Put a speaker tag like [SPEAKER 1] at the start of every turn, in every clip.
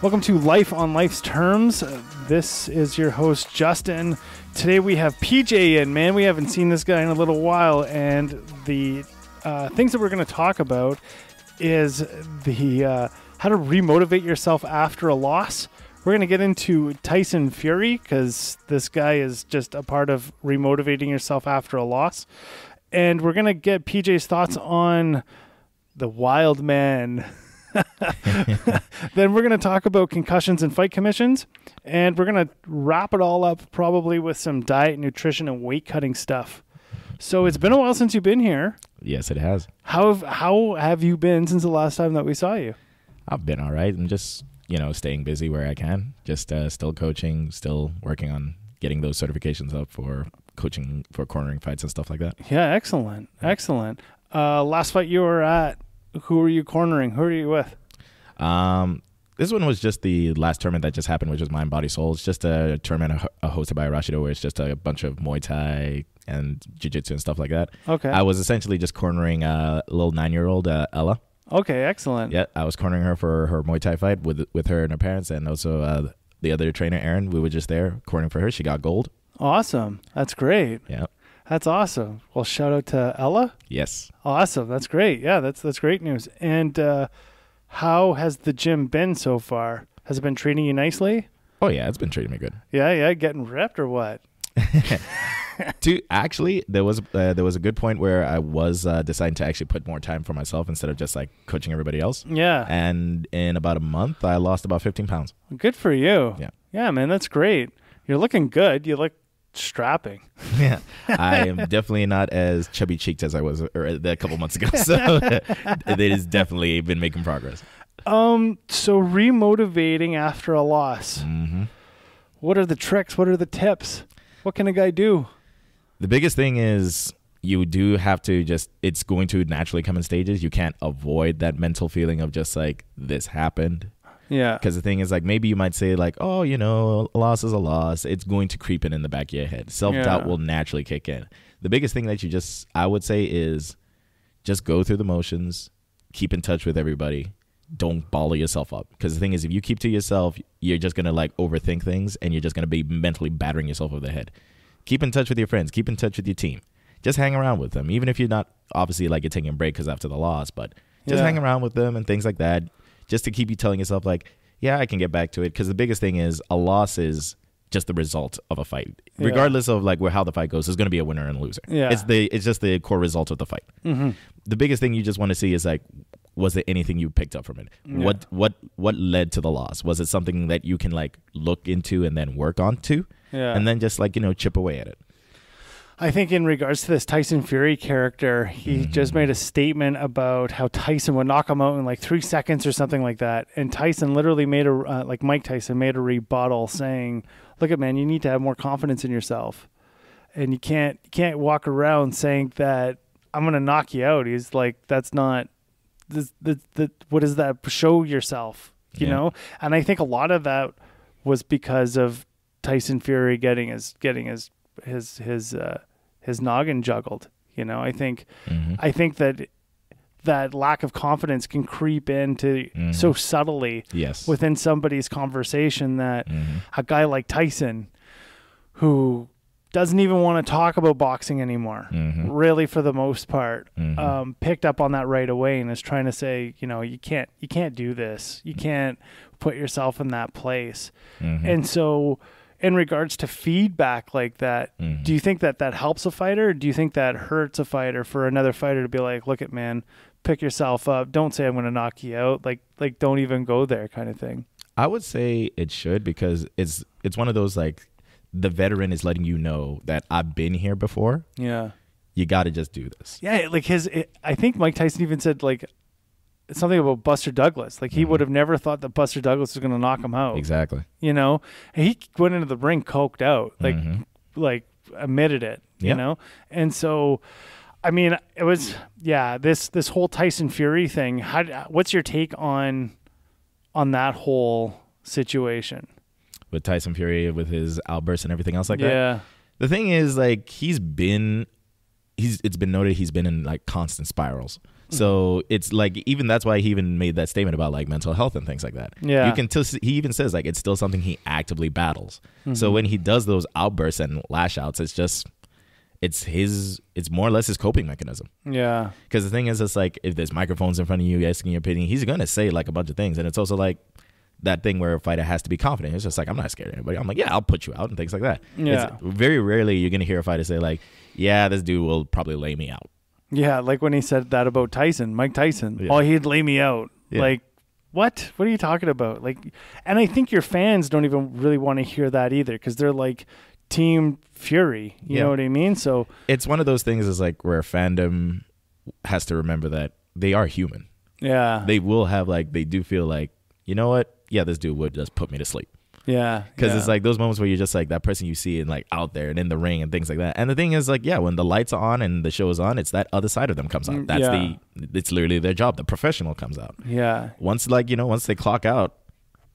[SPEAKER 1] Welcome to Life on Life's Terms. This is your host, Justin. Today we have PJ in, man. We haven't seen this guy in a little while, and the things that we're going to talk about is the how to remotivate yourself after a loss. We're going to get into Tyson Fury, because this guy is just a part of remotivating yourself after a loss. And we're going to get PJ's thoughts on the wild man. Then we're going to talk about concussions and fight commissions, and we're going to wrap it all up probably with some diet, nutrition, and weight cutting stuff. So it's been a while since you've been here.
[SPEAKER 2] Yes, it has.
[SPEAKER 1] How have you been since the last time that we saw you?
[SPEAKER 2] I've been all right. I'm just, staying busy where I can. Just still coaching, still working on getting those certifications up for coaching for cornering fights and stuff like that.
[SPEAKER 1] Yeah, excellent. Excellent. Last fight you were at, who were you cornering? Who are you with?
[SPEAKER 2] This one was just the last tournament that just happened, which was Mind, Body, Soul. It's just a tournament hosted by Rashido, where it's just a bunch of Muay Thai and Jiu-Jitsu and stuff like that. Okay. I was essentially just cornering a little 9-year-old, Ella.
[SPEAKER 1] Okay, excellent.
[SPEAKER 2] Yeah, I was cornering her for her Muay Thai fight with her and her parents, and also the other trainer, Aaron. We were just there cornering for her. She got gold. Awesome.
[SPEAKER 1] That's great.
[SPEAKER 2] Yeah.
[SPEAKER 1] That's awesome. Well, shout out to Ella.
[SPEAKER 2] Yes.
[SPEAKER 1] Awesome. That's great. Yeah, that's great news. And how has the gym been so far? Has it been treating you nicely?
[SPEAKER 2] Oh, yeah, it's been treating me good.
[SPEAKER 1] Yeah, getting ripped or what?
[SPEAKER 2] Actually, there was a good point where I was deciding to actually put more time for myself instead of just like coaching everybody else.
[SPEAKER 1] Yeah.
[SPEAKER 2] And in about a month, I lost about 15 pounds.
[SPEAKER 1] Good for you.
[SPEAKER 2] Yeah.
[SPEAKER 1] Yeah, man, that's great. You're looking good. You look strapping.
[SPEAKER 2] Yeah. I am definitely not as chubby cheeked as I was a couple months ago. So it has definitely been making progress.
[SPEAKER 1] So remotivating after a loss.
[SPEAKER 2] Mm-hmm.
[SPEAKER 1] What are the tricks? What are the tips? What can a guy do?
[SPEAKER 2] The biggest thing is you do have to it's going to naturally come in stages. You can't avoid that mental feeling of just like, this happened.
[SPEAKER 1] Yeah.
[SPEAKER 2] Because the thing is, like, maybe you might say like, oh, a loss is a loss. It's going to creep in the back of your head. Self-doubt will naturally kick in. The biggest thing that I would say is just go through the motions, keep in touch with everybody. Don't bottle yourself up. Because the thing is, if you keep to yourself, you're just going to like overthink things, and you're just going to be mentally battering yourself over the head. Keep in touch with your friends. Keep in touch with your team. Just hang around with them. Even if you're not, obviously, like, you're taking a break because after the loss, but just hang around with them and things like that. Just to keep you telling yourself like, yeah, I can get back to it. Because the biggest thing is a loss is just the result of a fight. Yeah. Regardless of like how the fight goes, there's going to be a winner and a loser. Yeah. It's just the core result of the fight. Mm-hmm. The biggest thing you just want to see is like, was there anything you picked up from it? Yeah. What led to the loss? Was it something that you can like look into and then work on to? Yeah. And then just like, chip away at it.
[SPEAKER 1] I think in regards to this Tyson Fury character, he just made a statement about how Tyson would knock him out in like 3 seconds or something like that. And Tyson literally made Mike Tyson made a rebuttal saying, look at, man, you need to have more confidence in yourself. And you can't walk around saying that I'm going to knock you out. He's like, that's not, what does that show yourself, you know? And I think a lot of that was because of Tyson Fury getting his noggin juggled. I think that lack of confidence can creep into so subtly within somebody's conversation that a guy like Tyson, who doesn't even want to talk about boxing anymore, really for the most part, picked up on that right away and is trying to say, you can't do this. You can't put yourself in that place. And so in regards to feedback like that, do you think that helps a fighter? Or do you think that hurts a fighter for another fighter to be like, look at, man, pick yourself up. Don't say I'm going to knock you out. Like don't even go there kind of thing.
[SPEAKER 2] I would say it should, because it's one of those like the veteran is letting you know that I've been here before.
[SPEAKER 1] Yeah.
[SPEAKER 2] You got to just do this.
[SPEAKER 1] Yeah. Like I think Mike Tyson even said like something about Buster Douglas. Like he would have never thought that Buster Douglas was going to knock him out.
[SPEAKER 2] Exactly.
[SPEAKER 1] And he went into the ring coked out, like admitted it, you know? And so, I mean, it was, this whole Tyson Fury thing. What's your take on that whole situation?
[SPEAKER 2] With Tyson Fury, with his outbursts and everything else like that? Yeah. The thing is, like, it's been noted he's been in, like, constant spirals. So it's like, even that's why he even made that statement about like mental health and things like that.
[SPEAKER 1] Yeah.
[SPEAKER 2] You can he even says like it's still something he actively battles. So when he does those outbursts and lash outs, it's more or less his coping mechanism.
[SPEAKER 1] Yeah.
[SPEAKER 2] Because the thing is, it's like, if there's microphones in front of you asking your opinion, he's going to say like a bunch of things. And it's also like that thing where a fighter has to be confident. It's just like, I'm not scared of anybody. I'm like, yeah, I'll put you out and things like that.
[SPEAKER 1] Yeah.
[SPEAKER 2] It's very rarely you're going to hear a fighter say like, yeah, this dude will probably lay me out.
[SPEAKER 1] Yeah, like when he said that about Mike Tyson. Yeah. Oh, he'd lay me out. Yeah. Like, what? What are you talking about? Like, and I think your fans don't even really want to hear that either, because they're like Team Fury. You know what I mean? So
[SPEAKER 2] it's one of those things, is like where fandom has to remember that they are human.
[SPEAKER 1] Yeah.
[SPEAKER 2] They will have like, they do feel like, you know what? Yeah, this dude would just put me to sleep.
[SPEAKER 1] Yeah.
[SPEAKER 2] Because it's like those moments where you're just like that person you see and like out there and in the ring and things like that. And the thing is like, yeah, when the lights are on and the show is on, it's that other side of them comes out. That's it's literally their job. The professional comes out.
[SPEAKER 1] Yeah.
[SPEAKER 2] Once like, once they clock out,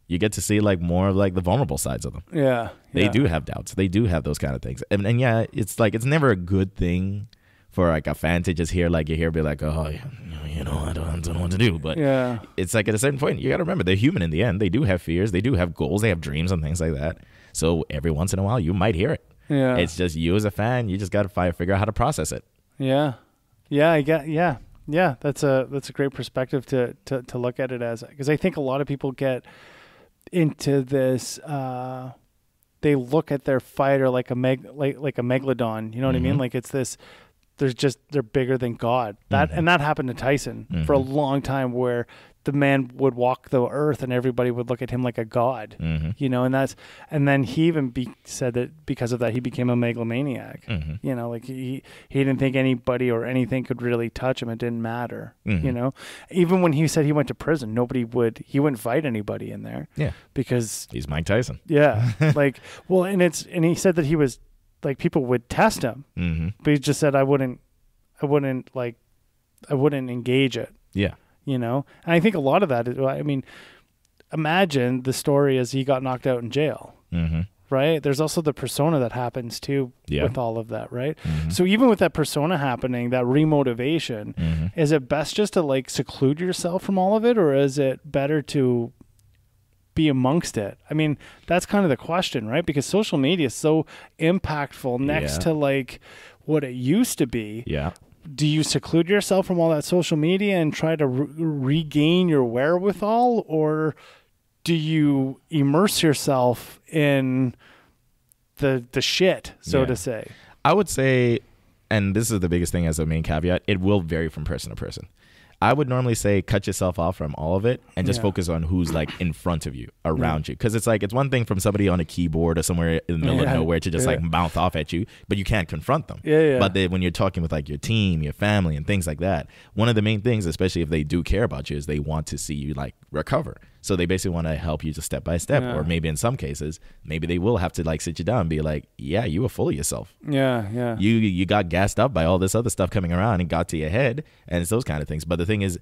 [SPEAKER 2] you get to see like more of like the vulnerable sides of them.
[SPEAKER 1] Yeah.
[SPEAKER 2] They do have doubts. They do have those kind of things. And yeah, it's like, it's never a good thing for like a fan to just hear like, you hear be like, oh, I don't know what to do. But it's like at a certain point, you got to remember they're human in the end. They do have fears. They do have goals. They have dreams and things like that. So every once in a while, you might hear it. Yeah. It's just you as a fan. You just got to figure out how to process it.
[SPEAKER 1] Yeah. Yeah. Yeah. That's a great perspective to look at it as, because I think a lot of people get into this, they look at their fighter like a Megalodon. You know what I mean? Like it's this, they're bigger than God. And that happened to Tyson for a long time, where the man would walk the earth and everybody would look at him like a god. And then he even said that because of that he became a megalomaniac. Like he didn't think anybody or anything could really touch him. It didn't matter. Even when he said he went to prison, he wouldn't fight anybody in there. Yeah, because
[SPEAKER 2] he's Mike Tyson.
[SPEAKER 1] Yeah, like and he said that he was, like, people would test him, but he just said, I wouldn't engage it.
[SPEAKER 2] Yeah.
[SPEAKER 1] And I think a lot of that is, I mean, imagine the story as he got knocked out in jail, right? There's also the persona that happens too with all of that, right? So even with that persona happening, that remotivation, is it best just to like seclude yourself from all of it, or is it better to be amongst it? I mean, that's kind of the question, right? Because social media is so impactful next to like what it used to be.
[SPEAKER 2] Yeah.
[SPEAKER 1] Do you seclude yourself from all that social media and try to regain your wherewithal, or do you immerse yourself in the shit, so to say?
[SPEAKER 2] I would say, and this is the biggest thing as a main caveat, it will vary from person to person. I would normally say cut yourself off from all of it and just focus on who's like in front of you, around you. Because it's like, it's one thing from somebody on a keyboard or somewhere in the middle of nowhere to just like mouth off at you, but you can't confront them. But when you're talking with like your team, your family and things like that, one of the main things, especially if they do care about you, is they want to see you like recover. So they basically want to help you just step by step, or maybe in some cases, maybe they will have to like sit you down and be like, yeah, you were full of yourself.
[SPEAKER 1] Yeah.
[SPEAKER 2] You got gassed up by all this other stuff coming around and got to your head, and it's those kind of things. But the thing is,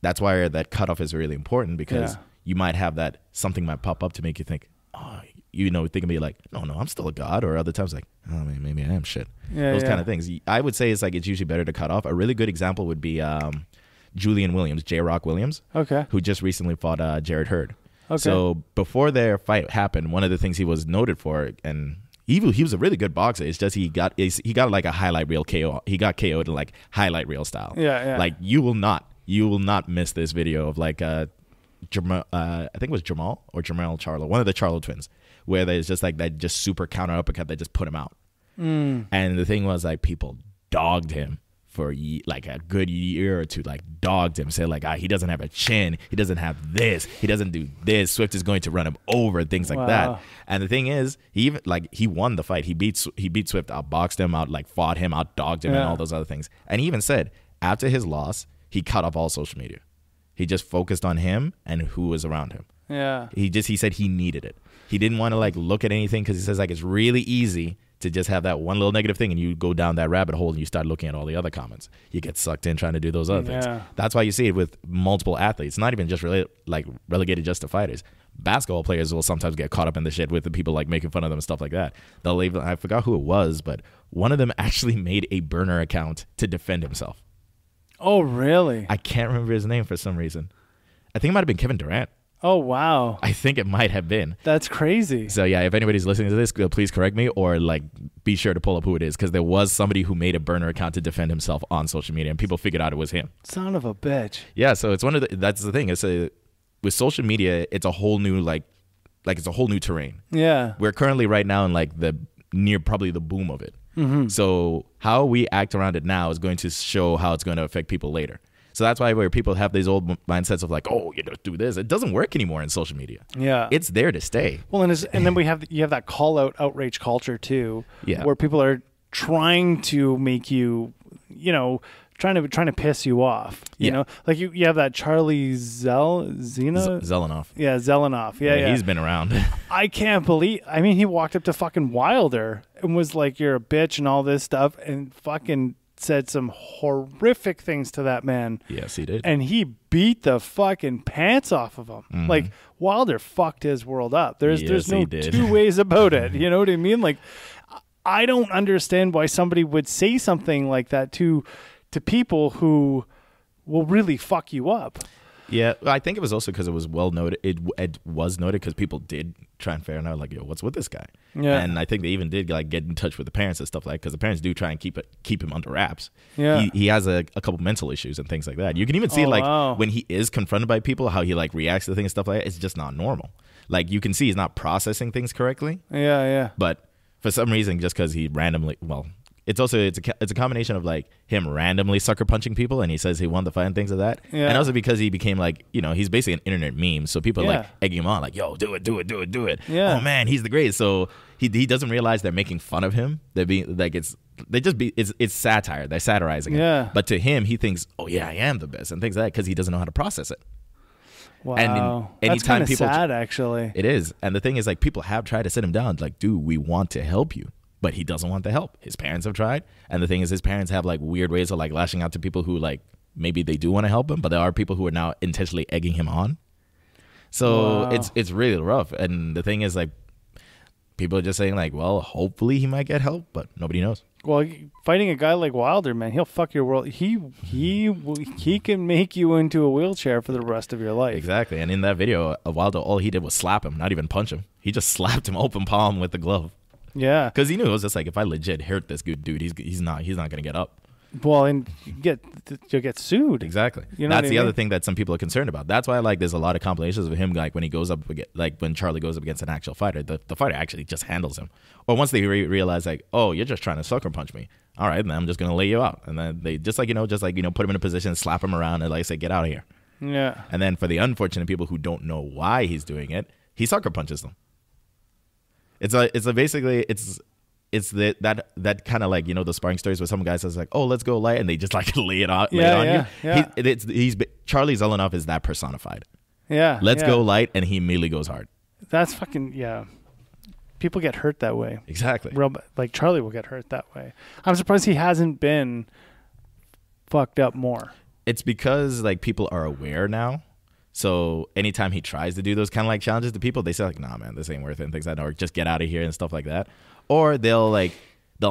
[SPEAKER 2] that's why that cutoff is really important, because you might have that, something might pop up to make you think, oh, think of me like, no, I'm still a god. Or other times like, oh, maybe I am shit. Those kind of things. I would say it's like, it's usually better to cut off. A really good example would be Julian Williams, J-Rock Williams, who just recently fought Jared Hurd. So before their fight happened, one of the things he was noted for, and he was a really good boxer, it's just he got like a highlight reel KO. He got KO'd in like highlight reel style. Like you will not miss this video of like I think it was Jamal or Jamal Charlo, one of the Charlo twins, where there's just like that just super counter uppercut that just put him out. And the thing was, like, people dogged him for like a good year or two, like dogged him, said like, he doesn't have a chin, he doesn't have this, he doesn't do this, Swift is going to run him over, things like that. And the thing is, he won the fight. He beat Swift, outboxed him, fought him, out dogged him, and all those other things. And he even said after his loss, he cut off all social media. He just focused on him and who was around him. He said he needed it. He didn't want to like look at anything, because he says like it's really easy to just have that one little negative thing and you go down that rabbit hole and you start looking at all the other comments. You get sucked in trying to do those other things. That's why you see it with multiple athletes, not even just relegated just to fighters. Basketball players will sometimes get caught up in the shit with the people like making fun of them and stuff like that. I forgot who it was, but one of them actually made a burner account to defend himself.
[SPEAKER 1] Oh, really?
[SPEAKER 2] I can't remember his name for some reason. I think it might have been Kevin Durant.
[SPEAKER 1] Oh, wow.
[SPEAKER 2] I think it might have been.
[SPEAKER 1] That's crazy.
[SPEAKER 2] So, yeah, if anybody's listening to this, please correct me or, like, be sure to pull up who it is because there was somebody who made a burner account to defend himself on social media, and people figured out it was him.
[SPEAKER 1] Son of a bitch.
[SPEAKER 2] Yeah, so it's that's the thing. With social media, it's a whole new, it's a whole new terrain.
[SPEAKER 1] Yeah.
[SPEAKER 2] We're currently right now in, like, probably the boom of it.
[SPEAKER 1] Mm-hmm.
[SPEAKER 2] So how we act around it now is going to show how it's going to affect people later. So that's why where people have these old mindsets of like, oh, do this. It doesn't work anymore in social media.
[SPEAKER 1] Yeah.
[SPEAKER 2] It's there to stay.
[SPEAKER 1] Well, and then you have that call out outrage culture too.
[SPEAKER 2] Yeah.
[SPEAKER 1] Where people are trying to make you, trying to piss you off. You know, like you have that Charlie
[SPEAKER 2] Zelenoff.
[SPEAKER 1] Yeah, Zelenoff. Yeah.
[SPEAKER 2] He's been around.
[SPEAKER 1] I can't believe. I mean, he walked up to fucking Wilder and was like, "You're a bitch" and all this stuff, and fucking said some horrific things to that man.
[SPEAKER 2] Yes, he did.
[SPEAKER 1] And he beat the fucking pants off of him.
[SPEAKER 2] Mm-hmm.
[SPEAKER 1] Like Wilder fucked his world up. There's no two ways about it. You know what I mean? Like, I don't understand why somebody would say something like that to people who will really fuck you up.
[SPEAKER 2] Yeah, I think it was also because it was well noted. It was noted because people did try and figure out like, yo, what's with this guy?
[SPEAKER 1] Yeah,
[SPEAKER 2] and I think they even did like get in touch with the parents and stuff like because the parents do try and keep him under wraps.
[SPEAKER 1] Yeah,
[SPEAKER 2] he has a couple mental issues and things like that. You can even see when he is confronted by people how he like reacts to things and stuff like that. It's just not normal. Like you can see he's not processing things correctly.
[SPEAKER 1] Yeah.
[SPEAKER 2] But for some reason, just because he randomly It's a combination of like him randomly sucker punching people and he says he won the fight and things like that. Yeah. And also because he became like, he's basically an internet meme. So people are like egging him on like, yo, do it.
[SPEAKER 1] Yeah.
[SPEAKER 2] Oh man, he's the greatest. So he doesn't realize they're making fun of him. They're being like, it's satire. They're satirizing it.
[SPEAKER 1] Yeah.
[SPEAKER 2] But to him, he thinks, oh yeah, I am the best and things like that because he doesn't know how to process it.
[SPEAKER 1] Wow.
[SPEAKER 2] And
[SPEAKER 1] that's kind of sad actually.
[SPEAKER 2] It is. And the thing is like people have tried to sit him down like, dude, we want to help you. But he doesn't want the help. His parents have tried. And the thing is his parents have like weird ways of like lashing out to people who like maybe they do want to help him, but there are people who are now intentionally egging him on. So it's really rough. And the thing is like people are just saying like, well, hopefully he might get help, but nobody knows.
[SPEAKER 1] Well, fighting a guy like Wilder, man, he'll fuck your world. He can make you into a wheelchair for the rest of your life.
[SPEAKER 2] Exactly. And in that video of Wilder, all he did was slap him, not even punch him. He just slapped him open palm with the glove.
[SPEAKER 1] Yeah,
[SPEAKER 2] because he knew it was just like if I legit hurt this good dude, he's not gonna get up.
[SPEAKER 1] Well, and you'll get sued.
[SPEAKER 2] Exactly. That's the other thing that some people are concerned about. That's why like there's a lot of compilations of him like when he goes up like when Charlie goes up against an actual fighter, the fighter actually just handles him. Or once they realize like, oh, you're just trying to sucker punch me. All right, then I'm just gonna lay you out, and then they just like put him in a position, slap him around, and like say, get out of here.
[SPEAKER 1] Yeah.
[SPEAKER 2] And then for the unfortunate people who don't know why he's doing it, he sucker punches them. It's basically that kind of like the sparring stories where some guy says like, oh, let's go light, and they just like lay it on you.
[SPEAKER 1] Yeah.
[SPEAKER 2] He's Charlie Zelenoff is that personified.
[SPEAKER 1] Yeah.
[SPEAKER 2] Let's go light, and he immediately goes hard.
[SPEAKER 1] That's fucking People get hurt that way.
[SPEAKER 2] Exactly.
[SPEAKER 1] Like Charlie will get hurt that way. I'm surprised he hasn't been fucked up more.
[SPEAKER 2] It's because like people are aware now. So anytime he tries to do those kind of like challenges to people, they say like, nah, man, this ain't worth it and things like that, or just get out of here and stuff like that. Or they'll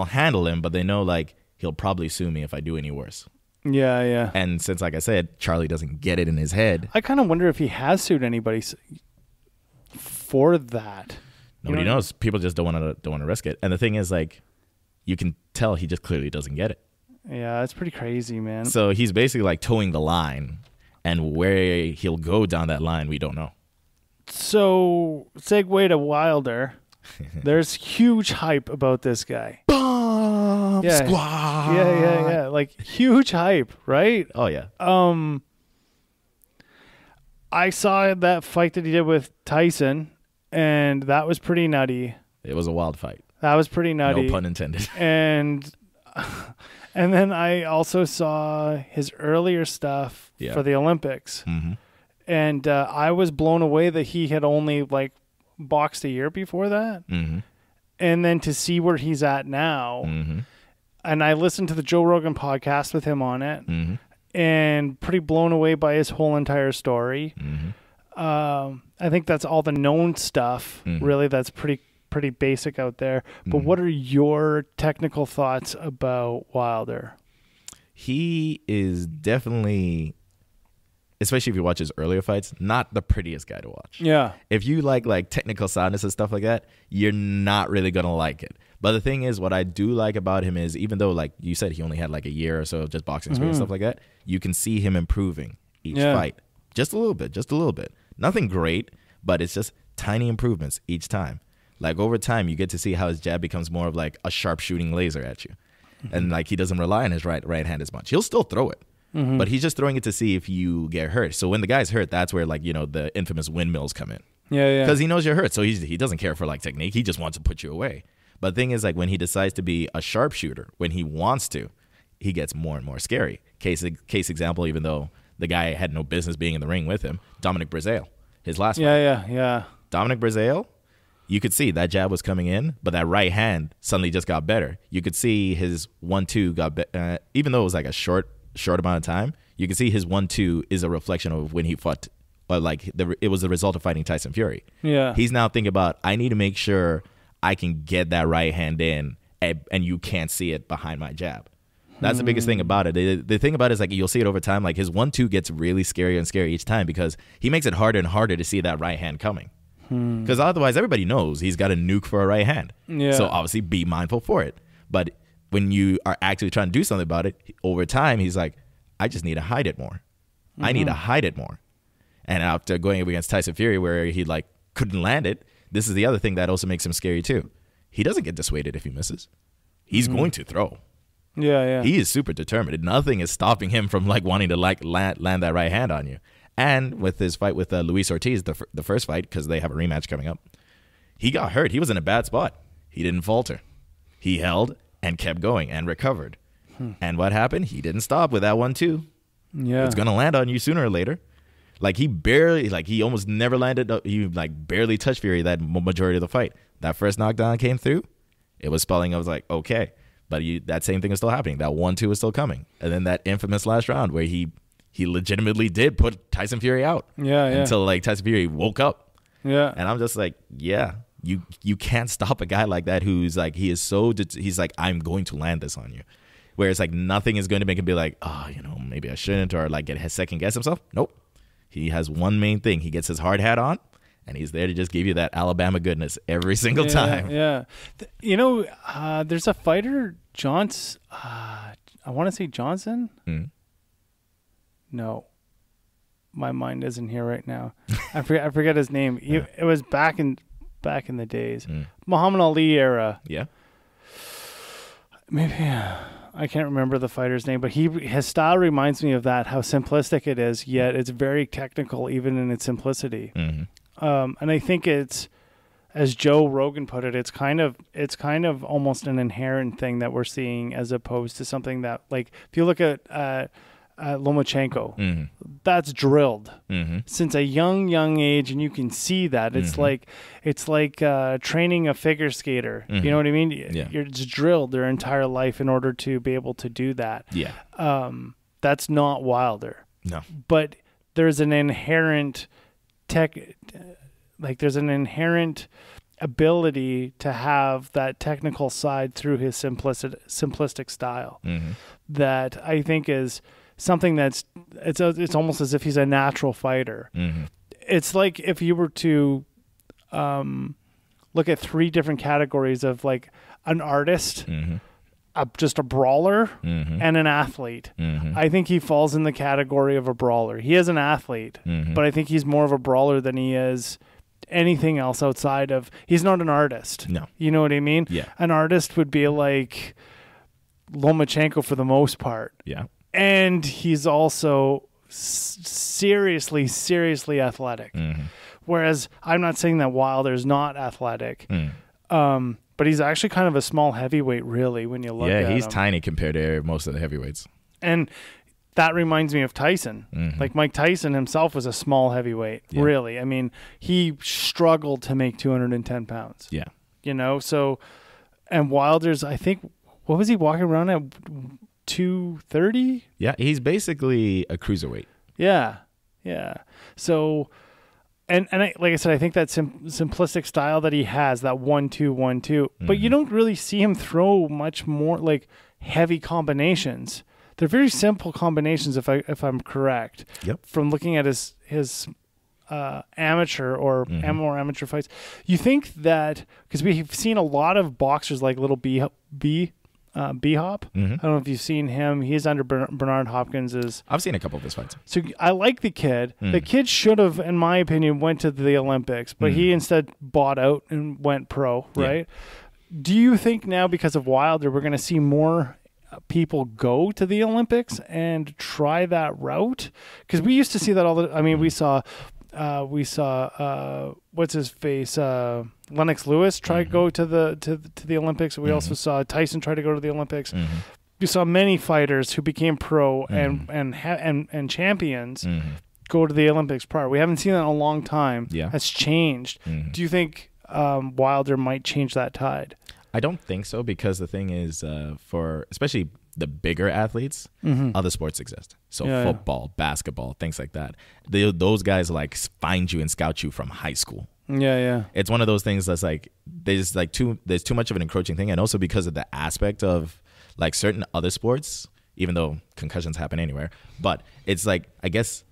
[SPEAKER 2] handle him, but they know like he'll probably sue me if I do any worse.
[SPEAKER 1] Yeah.
[SPEAKER 2] And since, like I said, Charlie doesn't get it in his head.
[SPEAKER 1] I kind of wonder if he has sued anybody for that.
[SPEAKER 2] Nobody knows. People just don't want to risk it. And the thing is, like, you can tell he just clearly doesn't get it.
[SPEAKER 1] Yeah, that's pretty crazy, man.
[SPEAKER 2] So he's basically like towing the line. And where he'll go down that line, we don't know.
[SPEAKER 1] So, segue to Wilder. There's huge hype about this guy.
[SPEAKER 2] Bomb squad.
[SPEAKER 1] Yeah. Like, huge hype, right?
[SPEAKER 2] Oh, yeah.
[SPEAKER 1] I saw that fight that he did with Tyson, and that was pretty nutty.
[SPEAKER 2] It was a wild fight.
[SPEAKER 1] That was pretty nutty.
[SPEAKER 2] No pun intended.
[SPEAKER 1] And then I also saw his earlier stuff for the Olympics.
[SPEAKER 2] Mm-hmm.
[SPEAKER 1] And I was blown away that he had only like boxed a year before that.
[SPEAKER 2] Mm-hmm.
[SPEAKER 1] And then to see where he's at now.
[SPEAKER 2] Mm-hmm.
[SPEAKER 1] And I listened to the Joe Rogan podcast with him on it.
[SPEAKER 2] Mm-hmm.
[SPEAKER 1] And pretty blown away by his whole entire story.
[SPEAKER 2] Mm-hmm.
[SPEAKER 1] I think that's all the known stuff.
[SPEAKER 2] Mm-hmm.
[SPEAKER 1] Really, that's pretty basic out there. But what are your technical thoughts about Wilder?
[SPEAKER 2] he is definitely, especially if you watch his earlier fights, not the prettiest guy to watch.
[SPEAKER 1] Yeah.
[SPEAKER 2] If you like technical soundness and stuff like that, you're not really going to like it. But the thing is, what I do like about him is, even though, like you said, he only had like a year or so of just boxing experience, stuff like that, you can see him improving each fight. Just a little bit. Nothing great, but it's just tiny improvements each time. Like over time, you get to see how his jab becomes more of like a sharp shooting laser at you. And like he doesn't rely on his right hand as much. He'll still throw it, but he's just throwing it to see if you get hurt. So when the guy's hurt, that's where like, the infamous windmills come in.
[SPEAKER 1] Yeah.
[SPEAKER 2] Because he knows you're hurt. So he doesn't care for like technique. He just wants to put you away. But the thing is, like, when he decides to be a sharpshooter, when he wants to, he gets more and more scary. Case example, even though the guy had no business being in the ring with him, Dominic Breazeale, his last fight.
[SPEAKER 1] Yeah.
[SPEAKER 2] Dominic Breazeale, you could see that jab was coming in, but that right hand suddenly just got better. You could see his 1-2 got better. Even though it was like a short amount of time, you could see his 1-2 is a reflection of when he fought, it was the result of fighting Tyson Fury.
[SPEAKER 1] Yeah.
[SPEAKER 2] He's now thinking about, I need to make sure I can get that right hand in, and you can't see it behind my jab. That's the biggest thing about it. The thing about it is, like, you'll see it over time. Like, his 1-2 gets really scary and scary each time because he makes it harder and harder to see that right hand coming. Because otherwise, everybody knows he's got a nuke for a right hand. Yeah. So obviously, be mindful for it. But when you are actually trying to do something about it, over time, he's like, I just need to hide it more. I need to hide it more. And after going up against Tyson Fury, where he like couldn't land it, this is the other thing that also makes him scary too. He doesn't get dissuaded if he misses. He's going to throw.
[SPEAKER 1] Yeah.
[SPEAKER 2] He is super determined. Nothing is stopping him from like wanting to like land that right hand on you. And with his fight with Luis Ortiz, the first fight, because they have a rematch coming up, he got hurt. He was in a bad spot. He didn't falter. He held and kept going and recovered. And what happened? He didn't stop with that 1-2.
[SPEAKER 1] Yeah.
[SPEAKER 2] It's going to land on you sooner or later. Like, he almost never landed. He like barely touched Fury that majority of the fight. That first knockdown came through. It was spelling. I was like, okay. But that same thing is still happening. That 1-2 is still coming. And then that infamous last round where he legitimately did put Tyson Fury out.
[SPEAKER 1] Yeah.
[SPEAKER 2] Until like Tyson Fury woke up.
[SPEAKER 1] Yeah.
[SPEAKER 2] And I'm just like, yeah, you can't stop a guy like that who's like, he's like, I'm going to land this on you. Whereas like nothing is going to make him be like, oh, maybe I shouldn't, or like get second guess himself. Nope. He has one main thing. He gets his hard hat on, and he's there to just give you that Alabama goodness every single time.
[SPEAKER 1] Yeah. There's a fighter, I want to say Johnson. No, my mind isn't here right now. I forget his name. It was back in the days, Muhammad Ali era.
[SPEAKER 2] Yeah.
[SPEAKER 1] Maybe I can't remember the fighter's name, but his style reminds me of that. How simplistic it is, yet it's very technical, even in its simplicity. And I think it's, as Joe Rogan put it, it's kind of almost an inherent thing that we're seeing, as opposed to something that, like, if you look at Lomachenko, that's drilled since a young age, and you can see that it's like training a figure skater. You know what I mean?
[SPEAKER 2] Yeah.
[SPEAKER 1] You're just drilled their entire life in order to be able to do that.
[SPEAKER 2] Yeah.
[SPEAKER 1] That's not Wilder.
[SPEAKER 2] No.
[SPEAKER 1] But there's an inherent there's an inherent ability to have that technical side through his simplistic style that I think is something that's it's almost as if he's a natural fighter. It's like if you were to look at three different categories of like an artist, just a brawler, and an athlete. I think he falls in the category of a brawler. He is an athlete, but I think he's more of a brawler than he is anything else outside of. He's not an artist.
[SPEAKER 2] No.
[SPEAKER 1] You know what I mean?
[SPEAKER 2] Yeah.
[SPEAKER 1] An artist would be like Lomachenko for the most part.
[SPEAKER 2] Yeah.
[SPEAKER 1] And he's also seriously athletic. Whereas I'm not saying that Wilder's not athletic. But he's actually kind of a small heavyweight, really, when you look at him.
[SPEAKER 2] Yeah, he's tiny compared to most of the heavyweights.
[SPEAKER 1] And that reminds me of Tyson. Like, Mike Tyson himself was a small heavyweight, really. I mean, he struggled to make 210 pounds.
[SPEAKER 2] Yeah.
[SPEAKER 1] So, and Wilder's, I think, what was he walking around at, 230?
[SPEAKER 2] Yeah, he's basically a cruiserweight.
[SPEAKER 1] Yeah. So, and like I said, I think that simplistic style that he has, that 1-2, but you don't really see him throw much more like heavy combinations. they're very simple combinations if I'm correct.
[SPEAKER 2] Yep.
[SPEAKER 1] From looking at his amateur or more amateur fights, you think that because we've seen a lot of boxers like little B-Hop. I don't know if you've seen him. He's under Bernard Hopkins.
[SPEAKER 2] I've seen a couple of his fights.
[SPEAKER 1] So I like the kid. The kid should have, in my opinion, went to the Olympics, but he instead bought out and went pro, right? Yeah. Do you think now because of Wilder, we're going to see more people go to the Olympics and try that route? Because we used to see that all the. I mean, we saw what's his face, Lennox Lewis try to go to the Olympics. We also saw Tyson try to go to the Olympics. We saw many fighters who became pro and champions go to the Olympics prior. We haven't seen that in a long time.
[SPEAKER 2] Yeah,
[SPEAKER 1] that's changed. Do you think Wilder might change that tide?
[SPEAKER 2] I don't think so, because the thing is, for especially the bigger athletes, other sports exist. So football, basketball, things like that. Those guys like find you and scout you from high school.
[SPEAKER 1] Yeah.
[SPEAKER 2] It's one of those things that's like there's too much of an encroaching thing, and also because of the aspect of like certain other sports, even though concussions happen anywhere, but it's like, I guess,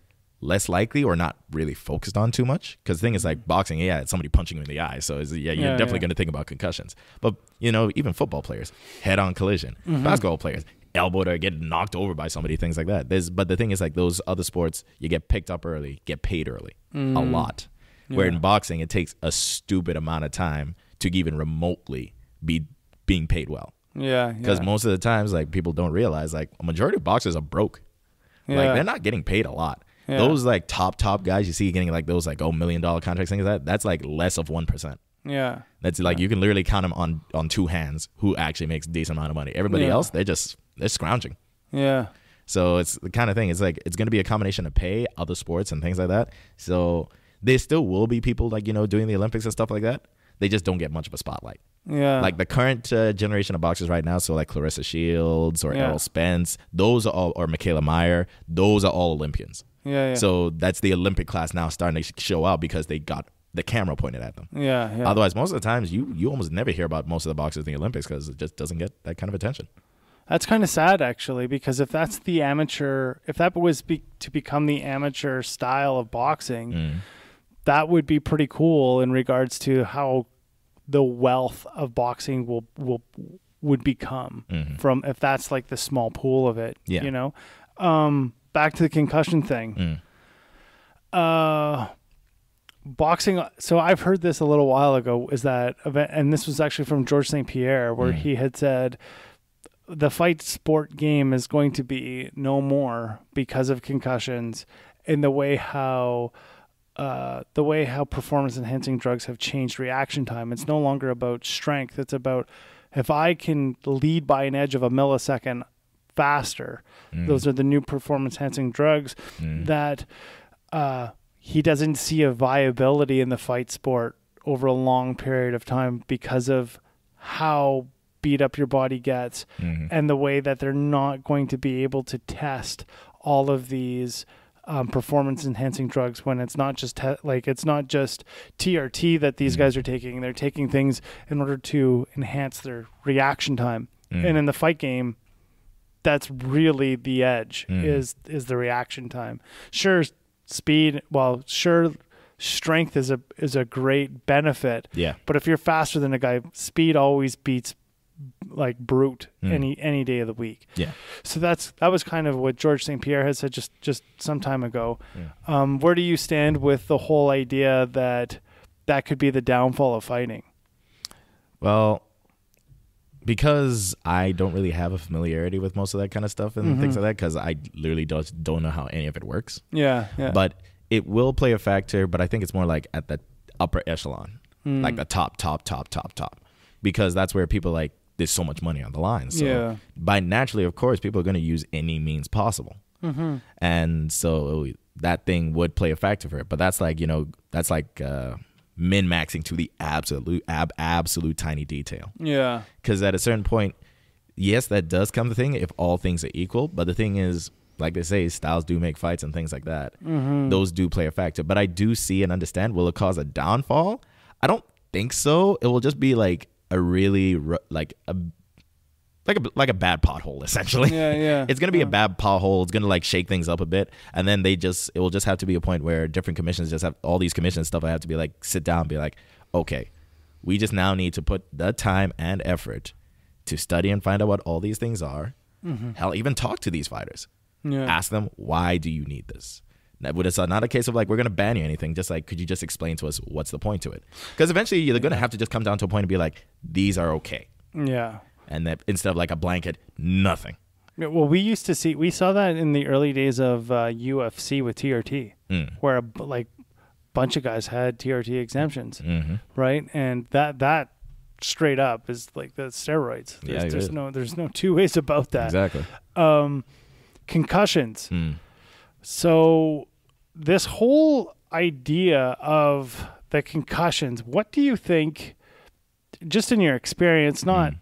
[SPEAKER 2] less likely or not really focused on too much. Because the thing is, like boxing, it's somebody punching you in the eye, so you're definitely going to think about concussions. But even football players, head-on collision, basketball players, elbowed or get knocked over by somebody, things like that. But the thing is, like those other sports, you get picked up early, get paid early, a lot. Where in boxing, it takes a stupid amount of time to even remotely be being paid well.
[SPEAKER 1] Yeah.
[SPEAKER 2] Because most of the times, like people don't realize, like a majority of boxers are broke. Like they're not getting paid a lot. Yeah. Those like top guys you see getting like those like $1 million contracts, things like that's like less of 1%.
[SPEAKER 1] Yeah.
[SPEAKER 2] That's like you can literally count them on two hands who actually makes a decent amount of money. Everybody else, they're scrounging.
[SPEAKER 1] Yeah.
[SPEAKER 2] So it's the kind of thing. It's like it's going to be a combination of pay, other sports, and things like that. So there still will be people like doing the Olympics and stuff like that. They just don't get much of a spotlight.
[SPEAKER 1] Yeah.
[SPEAKER 2] Like the current generation of boxers right now, so like Clarissa Shields or Errol Spence, those are all, or Michaela Meyer, those are all Olympians.
[SPEAKER 1] Yeah.
[SPEAKER 2] So that's the Olympic class now starting to show out because they got the camera pointed at them.
[SPEAKER 1] Yeah.
[SPEAKER 2] Otherwise, most of the times you almost never hear about most of the boxers in the Olympics because it just doesn't get that kind of attention.
[SPEAKER 1] That's kind of sad, actually, because if that's the amateur, if that was to become the amateur style of boxing, that would be pretty cool in regards to how the wealth of boxing would become from, if that's like the small pool of it.
[SPEAKER 2] Yeah.
[SPEAKER 1] Back to the concussion thing. Boxing. So I've heard this a little while ago, is that event, and this was actually from Georges St. Pierre, where he had said the fight sport game is going to be no more because of concussions, and the way how performance enhancing drugs have changed reaction time. It's no longer about strength. It's about, if I can lead by an edge of a millisecond faster, those are the new performance enhancing drugs that he doesn't see a viability in the fight sport over a long period of time because of how beat up your body gets and the way that they're not going to be able to test all of these performance enhancing drugs when it's not just it's not just TRT that these guys are taking. They're taking things in order to enhance their reaction time. And in the fight game, that's really the edge is the reaction time. Sure, speed, strength is a great benefit.
[SPEAKER 2] Yeah.
[SPEAKER 1] But if you're faster than a guy, speed always beats like brute any day of the week.
[SPEAKER 2] Yeah.
[SPEAKER 1] So that was kind of what Georges St. Pierre had said just some time ago. Yeah. Where do you stand with the whole idea that could be the downfall of fighting?
[SPEAKER 2] Well, because I don't really have a familiarity with most of that kind of stuff and things like that, because I literally don't know how any of it works.
[SPEAKER 1] Yeah.
[SPEAKER 2] But it will play a factor, but I think it's more like at the upper echelon, like the top. Because that's where people like, there's so much money on the line. So by naturally, of course, people are going to use any means possible. And so that thing would play a factor for it. But that's like, that's like min-maxing to the absolute tiny detail. Yeah. Because at a certain point, yes, that does come the thing if all things are equal. But the thing is, like they say, styles do make fights and things like that. Those do play a factor. But I do see and understand, will it cause a downfall? I don't think so. It will just be like a really like a bad pothole, essentially.
[SPEAKER 1] Yeah.
[SPEAKER 2] It's gonna be a bad pothole. It's gonna like shake things up a bit, and then it will just have to be a point where different commissions just have all these commission stuff. I have to be like sit down and be like, okay, we just now need to put the time and effort to study and find out what all these things are. Hell, even talk to these fighters. Ask them, why do you need this? It's not a case of like we're gonna ban you or anything. Just like, could you just explain to us what's the point to it? Because eventually you're gonna have to just come down to a point and be like, these are okay.
[SPEAKER 1] Yeah.
[SPEAKER 2] And that instead of like a blanket, nothing.
[SPEAKER 1] Well, we saw that in the early days of UFC with TRT, where like bunch of guys had TRT exemptions, right? And that straight up is like the steroids. There's no two ways about that.
[SPEAKER 2] Exactly.
[SPEAKER 1] Concussions. So this whole idea of the concussions, what do you think, just in your experience, not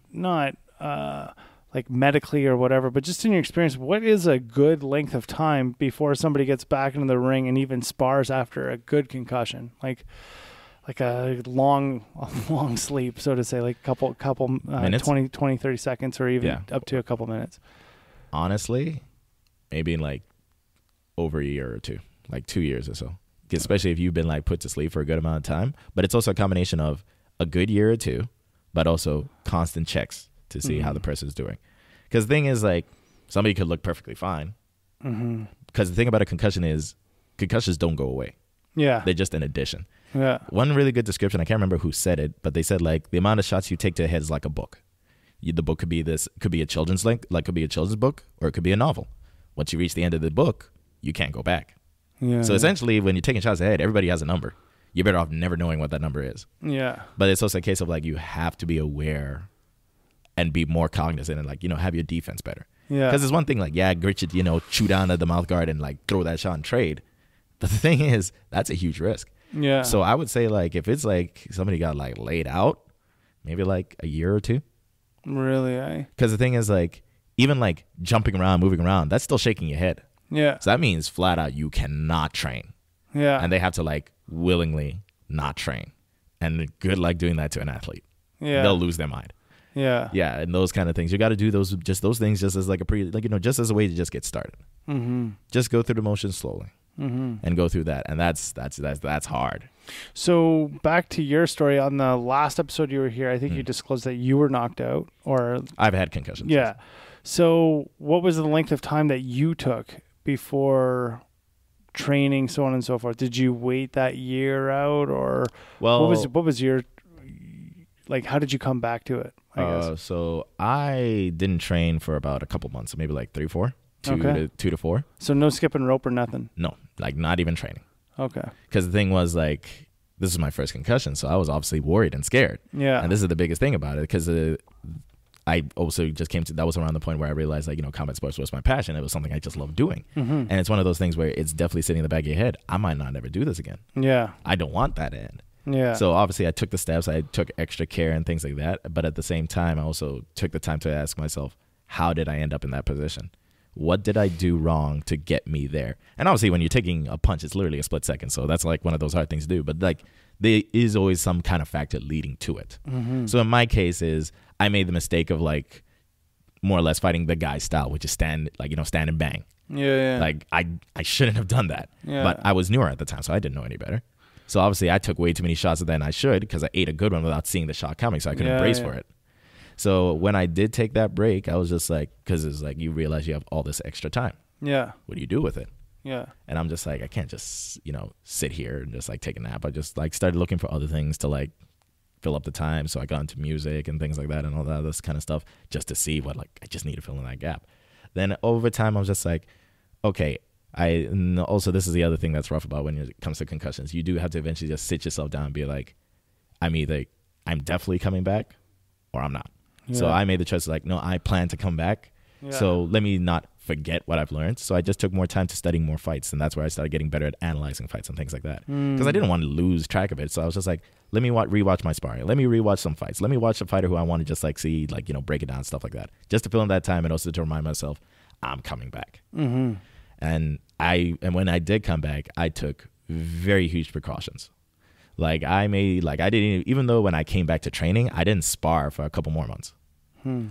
[SPEAKER 1] like medically or whatever, but just in your experience, what is a good length of time before somebody gets back into the ring and even spars after a good concussion? Like a long sleep, so to say, like a couple 20, 30 seconds or even up to a couple minutes.
[SPEAKER 2] Honestly, maybe in like over a year or two, like 2 years or so, especially if you've been like put to sleep for a good amount of time. But it's also a combination of a good year or two, but also constant checks to see how the person's doing. Because the thing is, like, somebody could look perfectly fine. Because the thing about a concussion is concussions don't go away.
[SPEAKER 1] Yeah.
[SPEAKER 2] They're just an addition.
[SPEAKER 1] Yeah.
[SPEAKER 2] One really good description, I can't remember who said it, but they said like the amount of shots you take to the head is like a book. The book could be a children's book, or it could be a novel. Once you reach the end of the book, you can't go back.
[SPEAKER 1] Yeah.
[SPEAKER 2] So essentially, when you're taking shots to the head, everybody has a number. You're better off never knowing what that number is. Yeah. But it's also a case of like you have to be aware and be more cognizant and like, have your defense better. Yeah. Because there's one thing like, grit you, chew down at the mouth guard and like throw that shot and trade. But the thing is, that's a huge risk. Yeah. So I would say like if it's like somebody got like laid out, maybe like a year or two.
[SPEAKER 1] Really?
[SPEAKER 2] Because the thing is like even like jumping around, moving around, that's still shaking your head. Yeah. So that means flat out you cannot train. Yeah. And they have to like willingly not train. And good luck doing that to an athlete. Yeah. They'll lose their mind. Yeah. Yeah. And those kind of things. You got to do those things just as like just as a way to just get started. Just go through the motions slowly and go through that. And that's hard.
[SPEAKER 1] So back to your story on the last episode you were here, I think you disclosed that you were knocked out or
[SPEAKER 2] I've had concussions.
[SPEAKER 1] Yeah. So what was the length of time that you took before training, so on and so forth? Did you wait that year out, or what was your, like, how did you come back to it? I guess.
[SPEAKER 2] So I didn't train for about a couple months, so maybe like 2 to 4.
[SPEAKER 1] So no skipping rope or nothing?
[SPEAKER 2] No, like not even training.
[SPEAKER 1] Okay.
[SPEAKER 2] Because the thing was like, this is my first concussion, so I was obviously worried and scared. Yeah. And this is the biggest thing about it, because I also just that was around the point where I realized like, combat sports was my passion. It was something I just loved doing. And it's one of those things where it's definitely sitting in the back of your head. I might not ever do this again. Yeah. I don't want that to end. Yeah. So obviously I took the steps. I took extra care and things like that. But at the same time, I also took the time to ask myself, how did I end up in that position? What did I do wrong to get me there? And obviously when you're taking a punch, it's literally a split second. So that's like one of those hard things to do. But like there is always some kind of factor leading to it. So in my case is I made the mistake of like more or less fighting the guy style, which is stand and bang. Yeah. Like I shouldn't have done that. Yeah. But I was newer at the time, so I didn't know any better. So obviously I took way too many shots than I should because I ate a good one without seeing the shot coming, so I couldn't brace for it. So when I did take that break, I was just like, because it's like you realize you have all this extra time. Yeah. What do you do with it? Yeah. And I'm just like, I can't just, sit here and just like take a nap. I just like started looking for other things to like fill up the time. So I got into music and things like that and all that this kind of stuff just to see what like I just need to fill in that gap. Then over time, I was just like, okay, also this is the other thing that's rough about when it comes to concussions. You do have to eventually just sit yourself down and be like, I'm definitely coming back or I'm not. Yeah. So I made the choice like, no, I plan to come back. Yeah. So let me not forget what I've learned. So I just took more time to studying more fights. And that's where I started getting better at analyzing fights and things like that. Because I didn't want to lose track of it. So I was just like, let me rewatch my sparring. Let me rewatch some fights. Let me watch a fighter who I want to just like see, like, break it down, stuff like that. Just to fill in that time and also to remind myself, I'm coming back. And when I did come back, I took very huge precautions. Like I didn't, even though when I came back to training, I didn't spar for a couple more months.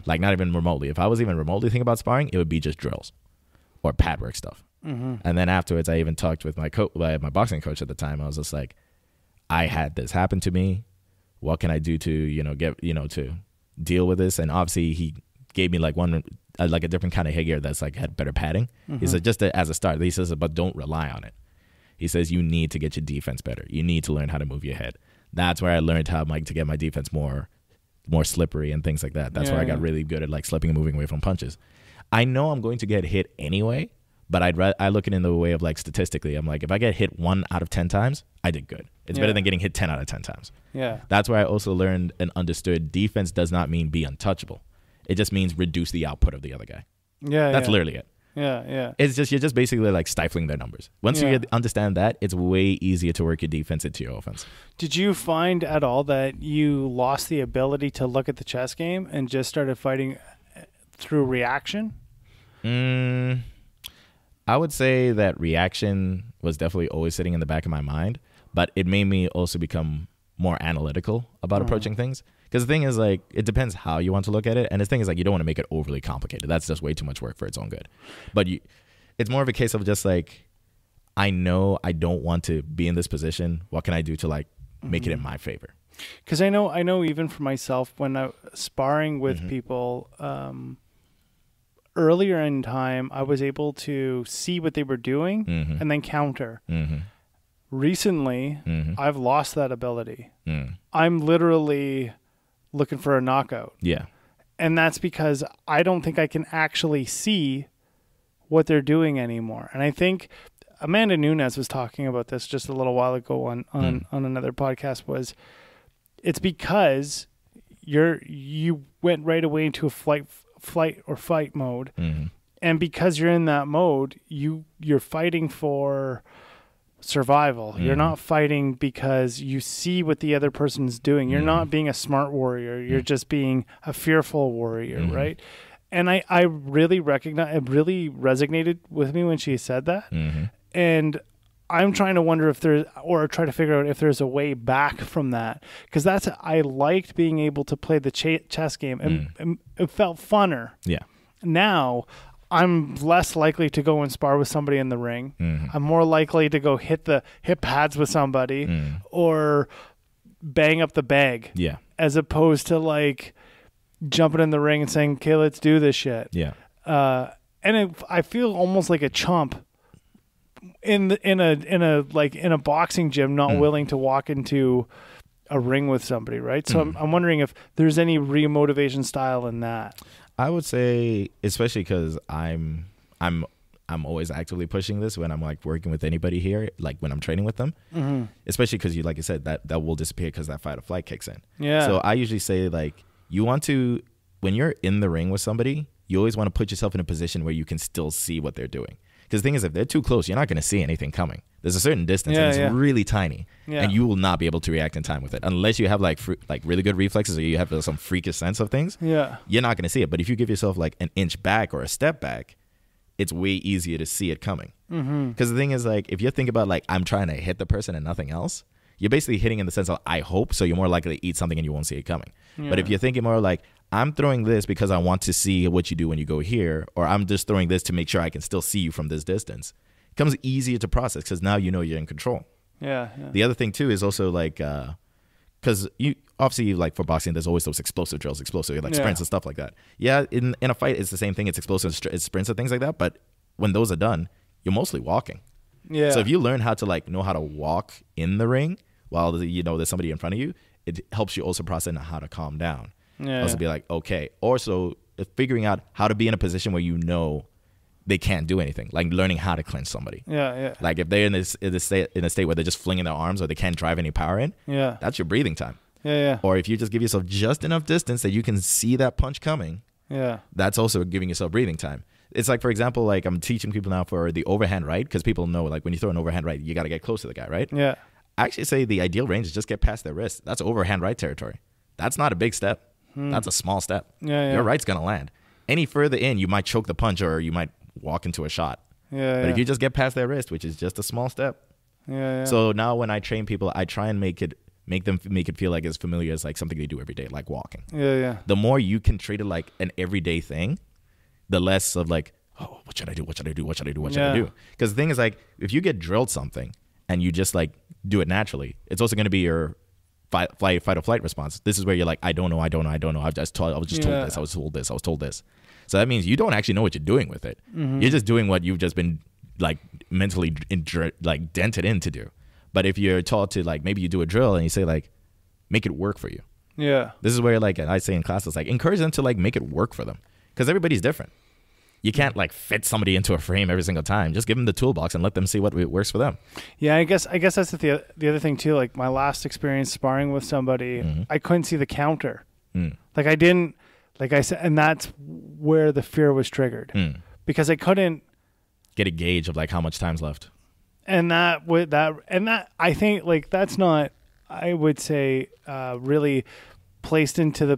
[SPEAKER 2] Like not even remotely. If I was even remotely thinking about sparring, it would be just drills or pad work stuff. And then afterwards, I even talked with my boxing coach at the time. I was just like, I had this happen to me. What can I do to, to deal with this? And obviously he gave me like a different kind of headgear that's like had better padding. He said, just as a start, he says, but don't rely on it. He says, you need to get your defense better. You need to learn how to move your head. That's where I learned how to get my defense more slippery and things like that. That's where I got really good at like slipping and moving away from punches. I know I'm going to get hit anyway, but I look at it in the way of like statistically. I'm like, if I get hit 1 out of 10 times, I did good. It's better than getting hit 10 out of 10 times.
[SPEAKER 1] Yeah.
[SPEAKER 2] That's where I also learned and understood defense does not mean be untouchable. It just means reduce the output of the other guy.
[SPEAKER 1] Yeah.
[SPEAKER 2] That's literally it.
[SPEAKER 1] Yeah.
[SPEAKER 2] It's just, you're just basically like stifling their numbers. Once you understand that, it's way easier to work your defense into your offense.
[SPEAKER 1] Did you find at all that you lost the ability to look at the chess game and just started fighting through reaction?
[SPEAKER 2] I would say that reaction was definitely always sitting in the back of my mind, but it made me also become more analytical about approaching things. Because the thing is, like, it depends how you want to look at it. And the thing is, like, you don't want to make it overly complicated. That's just way too much work for its own good. But it's more of a case of just, like, I know I don't want to be in this position. What can I do to, like, make it in my favor?
[SPEAKER 1] Because I know even for myself, when I sparring with people earlier in time, I was able to see what they were doing and then counter. Recently, I've lost that ability. I'm literally looking for a knockout.
[SPEAKER 2] Yeah.
[SPEAKER 1] And that's because I don't think I can actually see what they're doing anymore. And I think Amanda Nunes was talking about this just a little while ago on another podcast. Was it's because you went right away into a flight or fight mode, and because you're in that mode, you're fighting for survival. You're not fighting because you see what the other person's doing. You're not being a smart warrior. You're just being a fearful warrior, right? And I really recognize, it really resonated with me when she said that. And I'm trying to wonder if there's, or try to figure out if there's a way back from that. Because I liked being able to play the chess game, and it felt funner.
[SPEAKER 2] Yeah.
[SPEAKER 1] Now, I'm less likely to go and spar with somebody in the ring. I'm more likely to go hit pads with somebody or bang up the bag.
[SPEAKER 2] Yeah.
[SPEAKER 1] As opposed to like jumping in the ring and saying, "Okay, let's do this shit."
[SPEAKER 2] Yeah.
[SPEAKER 1] I feel almost like a chump in a boxing gym, not willing to walk into a ring with somebody, right? So I'm wondering if there's any remotivation style in that.
[SPEAKER 2] I would say, especially because I'm always actively pushing this when I'm like working with anybody here, like when I'm training with them, especially because like you said, that will disappear because that fight or flight kicks in.
[SPEAKER 1] Yeah.
[SPEAKER 2] So I usually say, like, you want to, when you're in the ring with somebody, you always want to put yourself in a position where you can still see what they're doing. Because the thing is, if they're too close, you're not going to see anything coming. There's a certain distance, and it's really tiny, and you will not be able to react in time with it unless you have like really good reflexes or you have some freakish sense of things. Yeah, you're not going to see it. But if you give yourself like an inch back or a step back, it's way easier to see it coming. Because the thing is, like, if you think about like I'm trying to hit the person and nothing else, you're basically hitting in the sense of I hope, so you're more likely to eat something and you won't see it coming. But if you're thinking more like I'm throwing this because I want to see what you do when you go here, or I'm just throwing this to make sure I can still see you from this distance, it becomes easier to process because now you know you're in control. Yeah. The other thing too is also like, because you obviously, like, for boxing, there's always those explosive drills, like sprints and stuff like that. Yeah, in a fight, it's the same thing. It's explosive, it's sprints and things like that. But when those are done, you're mostly walking. Yeah. So if you learn how to like know how to walk in the ring while there's somebody in front of you, it helps you also process how to calm down. Yeah. Also be like, okay. Also figuring out how to be in a position where you know they can't do anything, like learning how to clinch somebody. Yeah. Like if they're in a state where they're just flinging their arms or they can't drive any power in, that's your breathing time. Yeah. Or if you just give yourself just enough distance that you can see that punch coming, that's also giving yourself breathing time. It's like, for example, like I'm teaching people now for the overhand right, because people know like when you throw an overhand right, you got to get close to the guy, right? Yeah. I actually say the ideal range is just get past their wrist. That's overhand right territory. That's not a big step. That's a small step. Your right's going to land. Any further in, you might choke the punch or you might walk into a shot. But if you just get past their wrist, which is just a small step. So now when I train people, I try and make make it feel like as familiar as like something they do every day, like walking.
[SPEAKER 1] Yeah.
[SPEAKER 2] The more you can treat it like an everyday thing, the less of like, oh, what should I do? What should I do? What should I do? What should I do? Because the thing is, like, if you get drilled something and you just like do it naturally, it's also going to be your fight or flight response. This is where you're like, I don't know. I was just told this. So that means you don't actually know what you're doing with it. You're just doing what you've just been like mentally like dented in to do. But if you're taught to, like, maybe you do a drill and you say, like, make it work for you.
[SPEAKER 1] Yeah.
[SPEAKER 2] This is where, like, I say in classes, like, encourage them to, like, make it work for them. Because everybody's different. You can't, like, fit somebody into a frame every single time. Just give them the toolbox and let them see what works for them.
[SPEAKER 1] Yeah, I guess that's the other thing, too. Like, my last experience sparring with somebody, I couldn't see the counter. Like, I didn't, like I said, and that's where the fear was triggered. Because I couldn't
[SPEAKER 2] get a gauge of, like, how much time's left.
[SPEAKER 1] And that I think, like, that's not, I would say, really placed into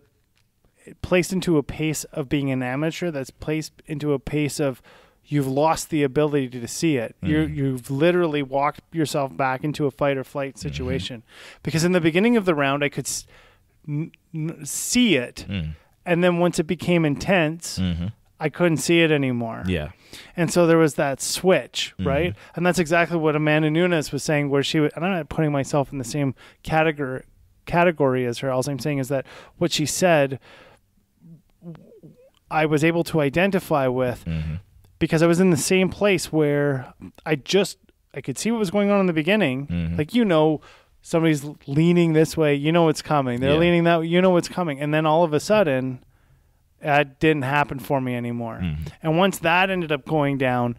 [SPEAKER 1] a pace of being an amateur. That's placed into a pace of you've lost the ability to see it. You've literally walked yourself back into a fight or flight situation. Because in the beginning of the round, I could see it, and then once it became intense, I couldn't see it anymore.
[SPEAKER 2] Yeah.
[SPEAKER 1] And so there was that switch, right? And that's exactly what Amanda Nunes was saying, where she was, and I'm not putting myself in the same category as her. All I'm saying is that what she said, I was able to identify with because I was in the same place where I could see what was going on in the beginning. Like, somebody's leaning this way, it's coming. They're leaning that way, it's coming. And then all of a sudden, that didn't happen for me anymore. And once that ended up going down,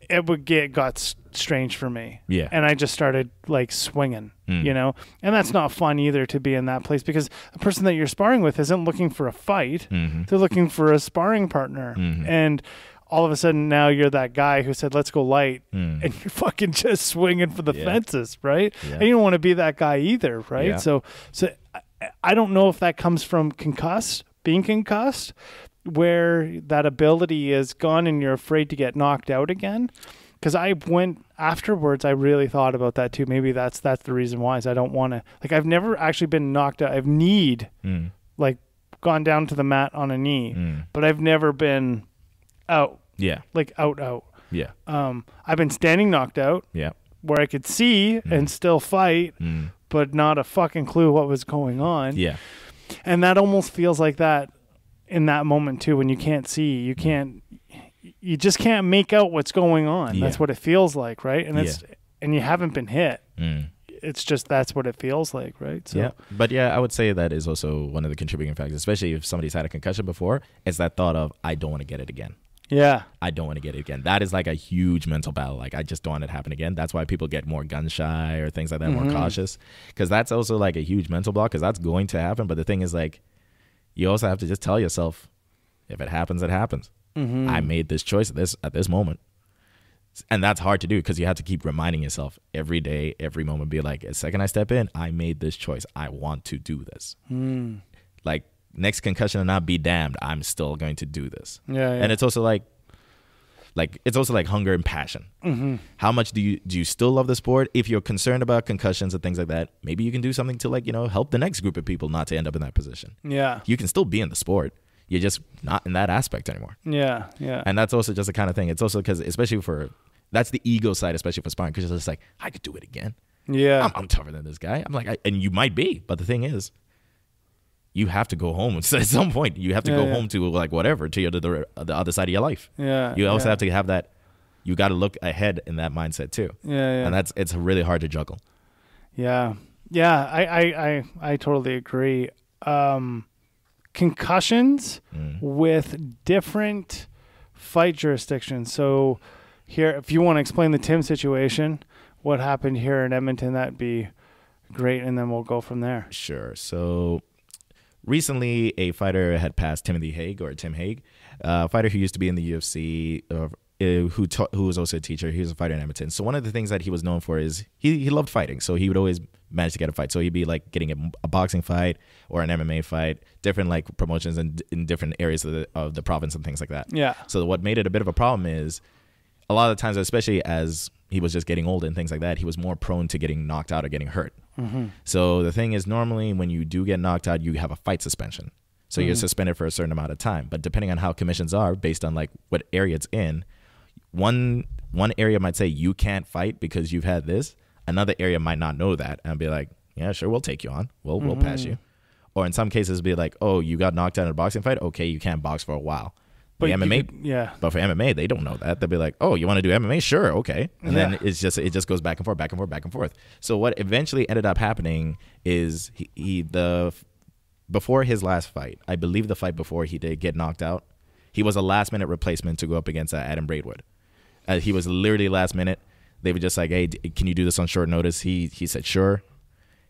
[SPEAKER 1] it got strange for me. Yeah. And I just started, like, swinging, and that's not fun either, to be in that place, because the person that you're sparring with isn't looking for a fight. They're looking for a sparring partner. And all of a sudden now you're that guy who said, let's go light, and you're fucking just swinging for the fences, right? Yeah. And you don't want to be that guy either, right? Yeah. So I don't know if that comes from being concussed, where that ability is gone and you're afraid to get knocked out again. Because afterwards, I really thought about that too. Maybe that's the reason why, is I don't want to, like, I've never actually been knocked out. I've like, gone down to the mat on a knee, but I've never been out. Yeah. Like, out. Yeah. I've been standing knocked out. Yeah. Where I could see and still fight, but not a fucking clue what was going on. Yeah. And that almost feels like that in that moment too, when you can't see, you just can't make out what's going on. Yeah. That's what it feels like, right? And and you haven't been hit. It's just, that's what it feels like, right? So.
[SPEAKER 2] Yeah. But I would say that is also one of the contributing factors, especially if somebody's had a concussion before. It's that thought of, I don't want to get it again. Yeah. I don't want to get it again. That is like a huge mental battle. Like, I just don't want it to happen again. That's why people get more gun shy or things like that, more cautious. Because that's also like a huge mental block, because that's going to happen. But the thing is, like, you also have to just tell yourself, if it happens, it happens. I made this choice at this moment. And that's hard to do, because you have to keep reminding yourself every day, every moment, be like, the second I step in, I made this choice. I want to do this. Like, next concussion or not, be damned, I'm still going to do this. Yeah. And it's also like hunger and passion. How much do you still love the sport? If you're concerned about concussions and things like that, maybe you can do something to, like, help the next group of people not to end up in that position. Yeah. You can still be in the sport. You're just not in that aspect anymore. Yeah. Yeah. And that's also just the kind of thing. It's also because, especially that's the ego side, especially for sparring, because it's just like, I could do it again. Yeah. I'm tougher than this guy. I'm like, and you might be, but the thing is, you have to go home. So at some point, you have to go home to, like, whatever, to the other side of your life. Yeah. You also have to have that. You got to look ahead in that mindset too. Yeah. And it's really hard to juggle. Yeah. Yeah. I totally agree. Concussions with different fight jurisdictions. So here, if you want to explain the Tim situation, what happened here in Edmonton, that'd be great, and then we'll go from there. Sure. So recently, a fighter had passed Tim Hague, a fighter who used to be in the UFC, who was also a teacher. He was a fighter in Edmonton. So one of the things that he was known for is he loved fighting. So he would always manage to get a fight. So he'd be like getting a boxing fight or an MMA fight, different like promotions in different areas of the province and things like that. Yeah. So what made it a bit of a problem is a lot of the times, especially as he was just getting older and things like that, he was more prone to getting knocked out or getting hurt. So the thing is, normally when you do get knocked out, you have a fight suspension. So you're suspended for a certain amount of time. But depending on how commissions are, based on like what area it's in, one area might say you can't fight because you've had this. Another area might not know that and be like, yeah, sure, we'll take you on. We'll pass you. Or in some cases be like, oh, you got knocked out in a boxing fight? Okay, you can't box for a while. But MMA, but for MMA, they don't know that. They'll be like, oh, you want to do MMA? Sure, okay. And then it just goes back and forth, back and forth, back and forth. So what eventually ended up happening is before his last fight, I believe the fight before he did get knocked out, he was a last-minute replacement to go up against Adam Braidwood. He was literally last minute. They were just like, hey, can you do this on short notice? He said, sure.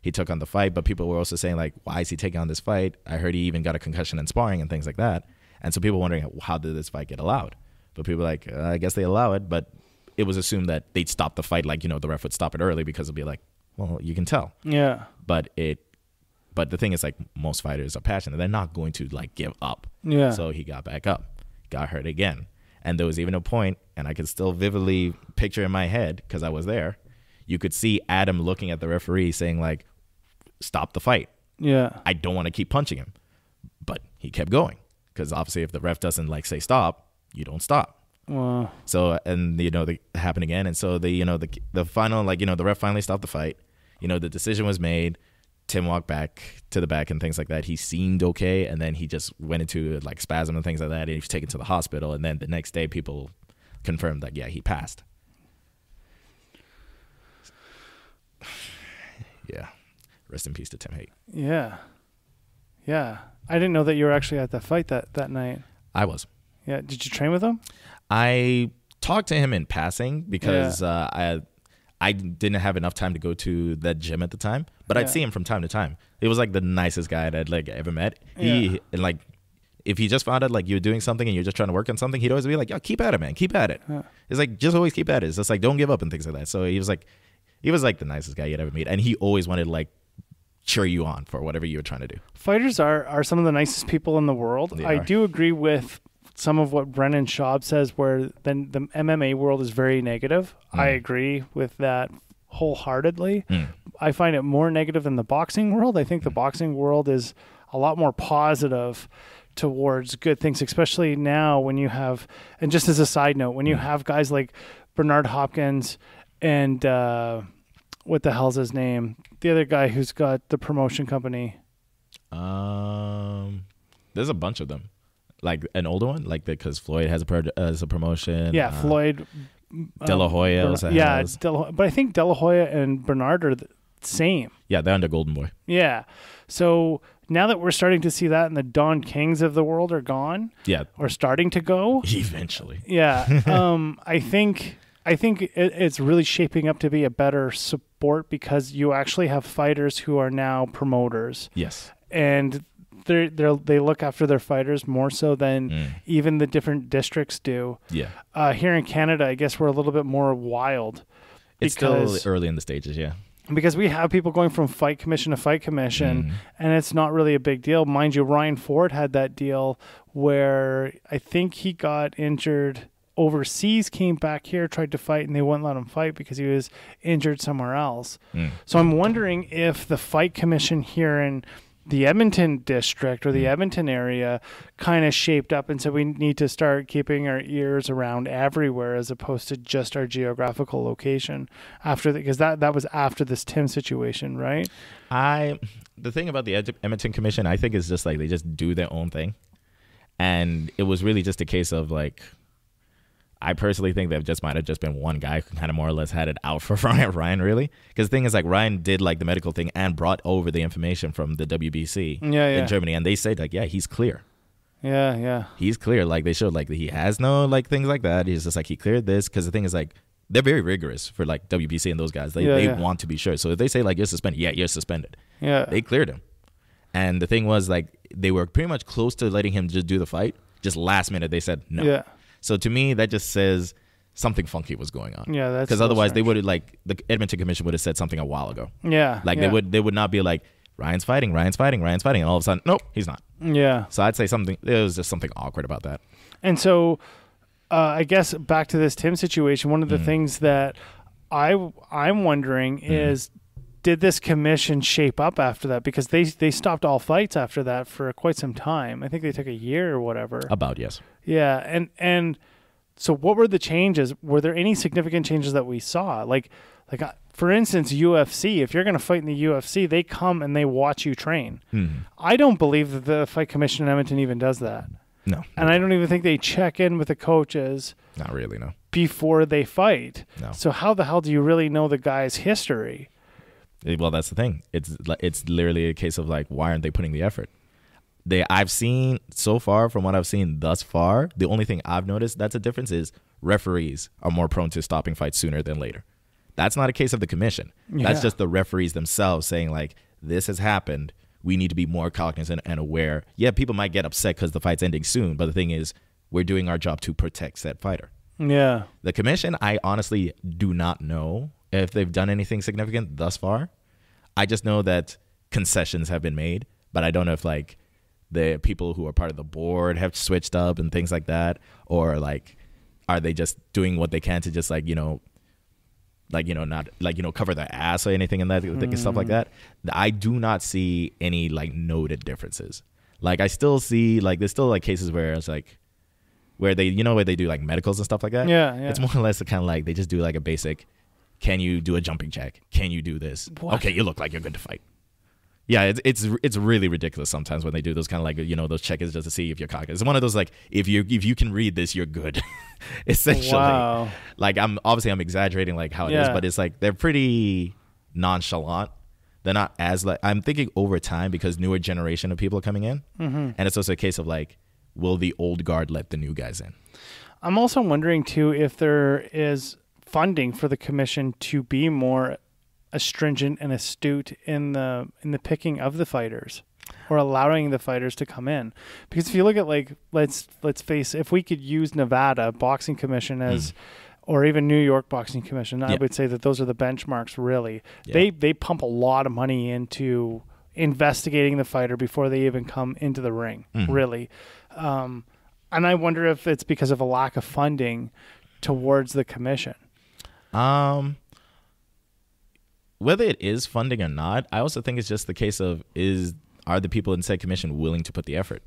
[SPEAKER 2] He took on the fight, but people were also saying, like, why is he taking on this fight? I heard he even got a concussion in sparring and things like that. And so people were wondering, how did this fight get allowed? But people were like, I guess they allow it, but it was assumed that they'd stop the fight, like, the ref would stop it early because it'd be like, well, you can tell.
[SPEAKER 1] Yeah.
[SPEAKER 2] But the thing is, like, most fighters are passionate. They're not going to, like, give up.
[SPEAKER 1] Yeah.
[SPEAKER 2] So he got back up, got hurt again. And there was even a point, and I could still vividly picture in my head, because I was there, you could see Adam looking at the referee saying, like, stop the fight.
[SPEAKER 1] Yeah.
[SPEAKER 2] I don't want to keep punching him. But he kept going. Because obviously if the ref doesn't, like, say stop, you don't stop.
[SPEAKER 1] Wow.
[SPEAKER 2] So, and, it happened again. And so, the final, like, the ref finally stopped the fight. The decision was made. Tim walked back to the back and things like that. He seemed okay. And then he just went into, like, spasm and things like that. And he was taken to the hospital. And then the next day, people confirmed that, yeah, he passed. Yeah. Rest in peace to Tim Hague.
[SPEAKER 1] Yeah. Yeah. I didn't know that you were actually at the fight that night.
[SPEAKER 2] I was.
[SPEAKER 1] Yeah. Did you train with him?
[SPEAKER 2] I talked to him in passing because I didn't have enough time to go to that gym at the time, but I'd see him from time to time. He was like the nicest guy I'd like ever met. And like, if he just found out like you're doing something and you're just trying to work on something, he'd always be like, "Yo, keep at it, man. Keep at it." Yeah. It's like, just always keep at it. It's just like, don't give up and things like that. So he was like the nicest guy you'd ever meet, and he always wanted to like cheer you on for whatever you were trying to do.
[SPEAKER 1] Fighters are some of the nicest people in the world. I do agree with some of what Brennan Schaub says, where then the MMA world is very negative. I agree with that wholeheartedly. I find it more negative than the boxing world. I think the boxing world is a lot more positive towards good things, especially now when you have, and just as a side note, when you have guys like Bernard Hopkins and what the hell's his name? The other guy who's got the promotion company.
[SPEAKER 2] There's a bunch of them. Like an older one, like because Floyd has a promotion.
[SPEAKER 1] Yeah, Floyd.
[SPEAKER 2] De La Hoya also has.
[SPEAKER 1] But I think De La Hoya and Bernard are the same.
[SPEAKER 2] Yeah, they're under Golden Boy.
[SPEAKER 1] Yeah. So now that we're starting to see that and the Don Kings of the world are gone.
[SPEAKER 2] Yeah.
[SPEAKER 1] Or starting to go.
[SPEAKER 2] Eventually.
[SPEAKER 1] Yeah. I think it's really shaping up to be a better sport because you actually have fighters who are now promoters.
[SPEAKER 2] Yes.
[SPEAKER 1] And they look after their fighters more so than even the different districts do.
[SPEAKER 2] Yeah.
[SPEAKER 1] Here in Canada, I guess we're a little bit more wild.
[SPEAKER 2] It's still early in the stages, yeah.
[SPEAKER 1] Because we have people going from fight commission to fight commission, and it's not really a big deal. Mind you, Ryan Ford had that deal where I think he got injured overseas, came back here, tried to fight, and they wouldn't let him fight because he was injured somewhere else. So I'm wondering if the fight commission here in the Edmonton district or the Edmonton area kind of shaped up and said we need to start keeping our ears around everywhere as opposed to just our geographical location because that was after this Tim situation, right?
[SPEAKER 2] The thing about the Edmonton Commission, I think, is just like they just do their own thing. And it was really just a case of like, I personally think there might have just been one guy who kind of more or less had it out for Ryan, really. Because the thing is, like, Ryan did, like, the medical thing and brought over the information from the WBC in Germany. And they said, like, yeah, he's clear.
[SPEAKER 1] Yeah.
[SPEAKER 2] He's clear. Like, they showed, like, he has no, like, things like that. He's just, like, he cleared this. Because the thing is, like, they're very rigorous for, like, WBC and those guys. They want to be sure. So if they say, like, you're suspended, yeah, you're suspended.
[SPEAKER 1] Yeah.
[SPEAKER 2] They cleared him. And the thing was, like, they were pretty much close to letting him just do the fight. Just last minute, they said no. Yeah. So to me, that just says something funky was going on.
[SPEAKER 1] Yeah, that's
[SPEAKER 2] because otherwise they would have the Edmonton Commission would have said something a while ago.
[SPEAKER 1] Yeah,
[SPEAKER 2] they would not be like Ryan's fighting, and all of a sudden, nope, he's not.
[SPEAKER 1] Yeah.
[SPEAKER 2] So I'd say there was just something awkward about that.
[SPEAKER 1] And so, I guess back to this Tim situation, one of the things that I'm wondering is, did this commission shape up after that? Because they stopped all fights after that for quite some time. I think they took a year or whatever.
[SPEAKER 2] About, yes.
[SPEAKER 1] Yeah, and so what were the changes? Were there any significant changes that we saw? Like for instance, UFC, if you're going to fight in the UFC, they come and they watch you train. I don't believe that the Fight Commission in Edmonton even does that.
[SPEAKER 2] No.
[SPEAKER 1] And I don't even think they check in with the coaches.
[SPEAKER 2] Not really, no.
[SPEAKER 1] Before they fight.
[SPEAKER 2] No.
[SPEAKER 1] So how the hell do you really know the guy's history?
[SPEAKER 2] Well, that's the thing. It's literally a case of like, why aren't they putting the effort? I've seen so far, from what I've seen thus far, the only thing I've noticed that's a difference is referees are more prone to stopping fights sooner than later. That's not a case of the commission. Yeah. That's just the referees themselves saying like, this has happened. We need to be more cognizant and aware. Yeah, people might get upset because the fight's ending soon, but the thing is, we're doing our job to protect said fighter.
[SPEAKER 1] Yeah.
[SPEAKER 2] The commission, I honestly do not know if they've done anything significant thus far. I just know that concessions have been made, but I don't know if like the people who are part of the board have switched up and things like that, or like, are they just doing what they can to just like, not like, cover their ass or anything and that stuff like that. I do not see any like noted differences. Like I still see like, there's still like cases where it's like, where they, where they do like medicals and stuff like that.
[SPEAKER 1] Yeah.
[SPEAKER 2] It's more or less kind of like, they just do like a basic, can you do a jumping jack? Can you do this? What? Okay, you look like you're good to fight. Yeah, it's really ridiculous sometimes when they do those kind of like, those check-ins just to see if you're cocky. It's one of those like, if you can read this, you're good. Essentially. Wow. Like I'm exaggerating like how it is, but it's like they're pretty nonchalant. They're not as like, I'm thinking over time because newer generation of people are coming in. And it's also a case of like, will the old guard let the new guys in?
[SPEAKER 1] I'm also wondering too if there is funding for the commission to be more astringent and astute in the picking of the fighters, or allowing the fighters to come in. Because if you look at like, let's face, if we could use Nevada Boxing Commission as, or even New York Boxing Commission, I would say that those are the benchmarks. Really, they pump a lot of money into investigating the fighter before they even come into the ring. Really, and I wonder if it's because of a lack of funding towards the commission.
[SPEAKER 2] Whether it is funding or not, I also think it's just the case of are the people in said commission willing to put the effort?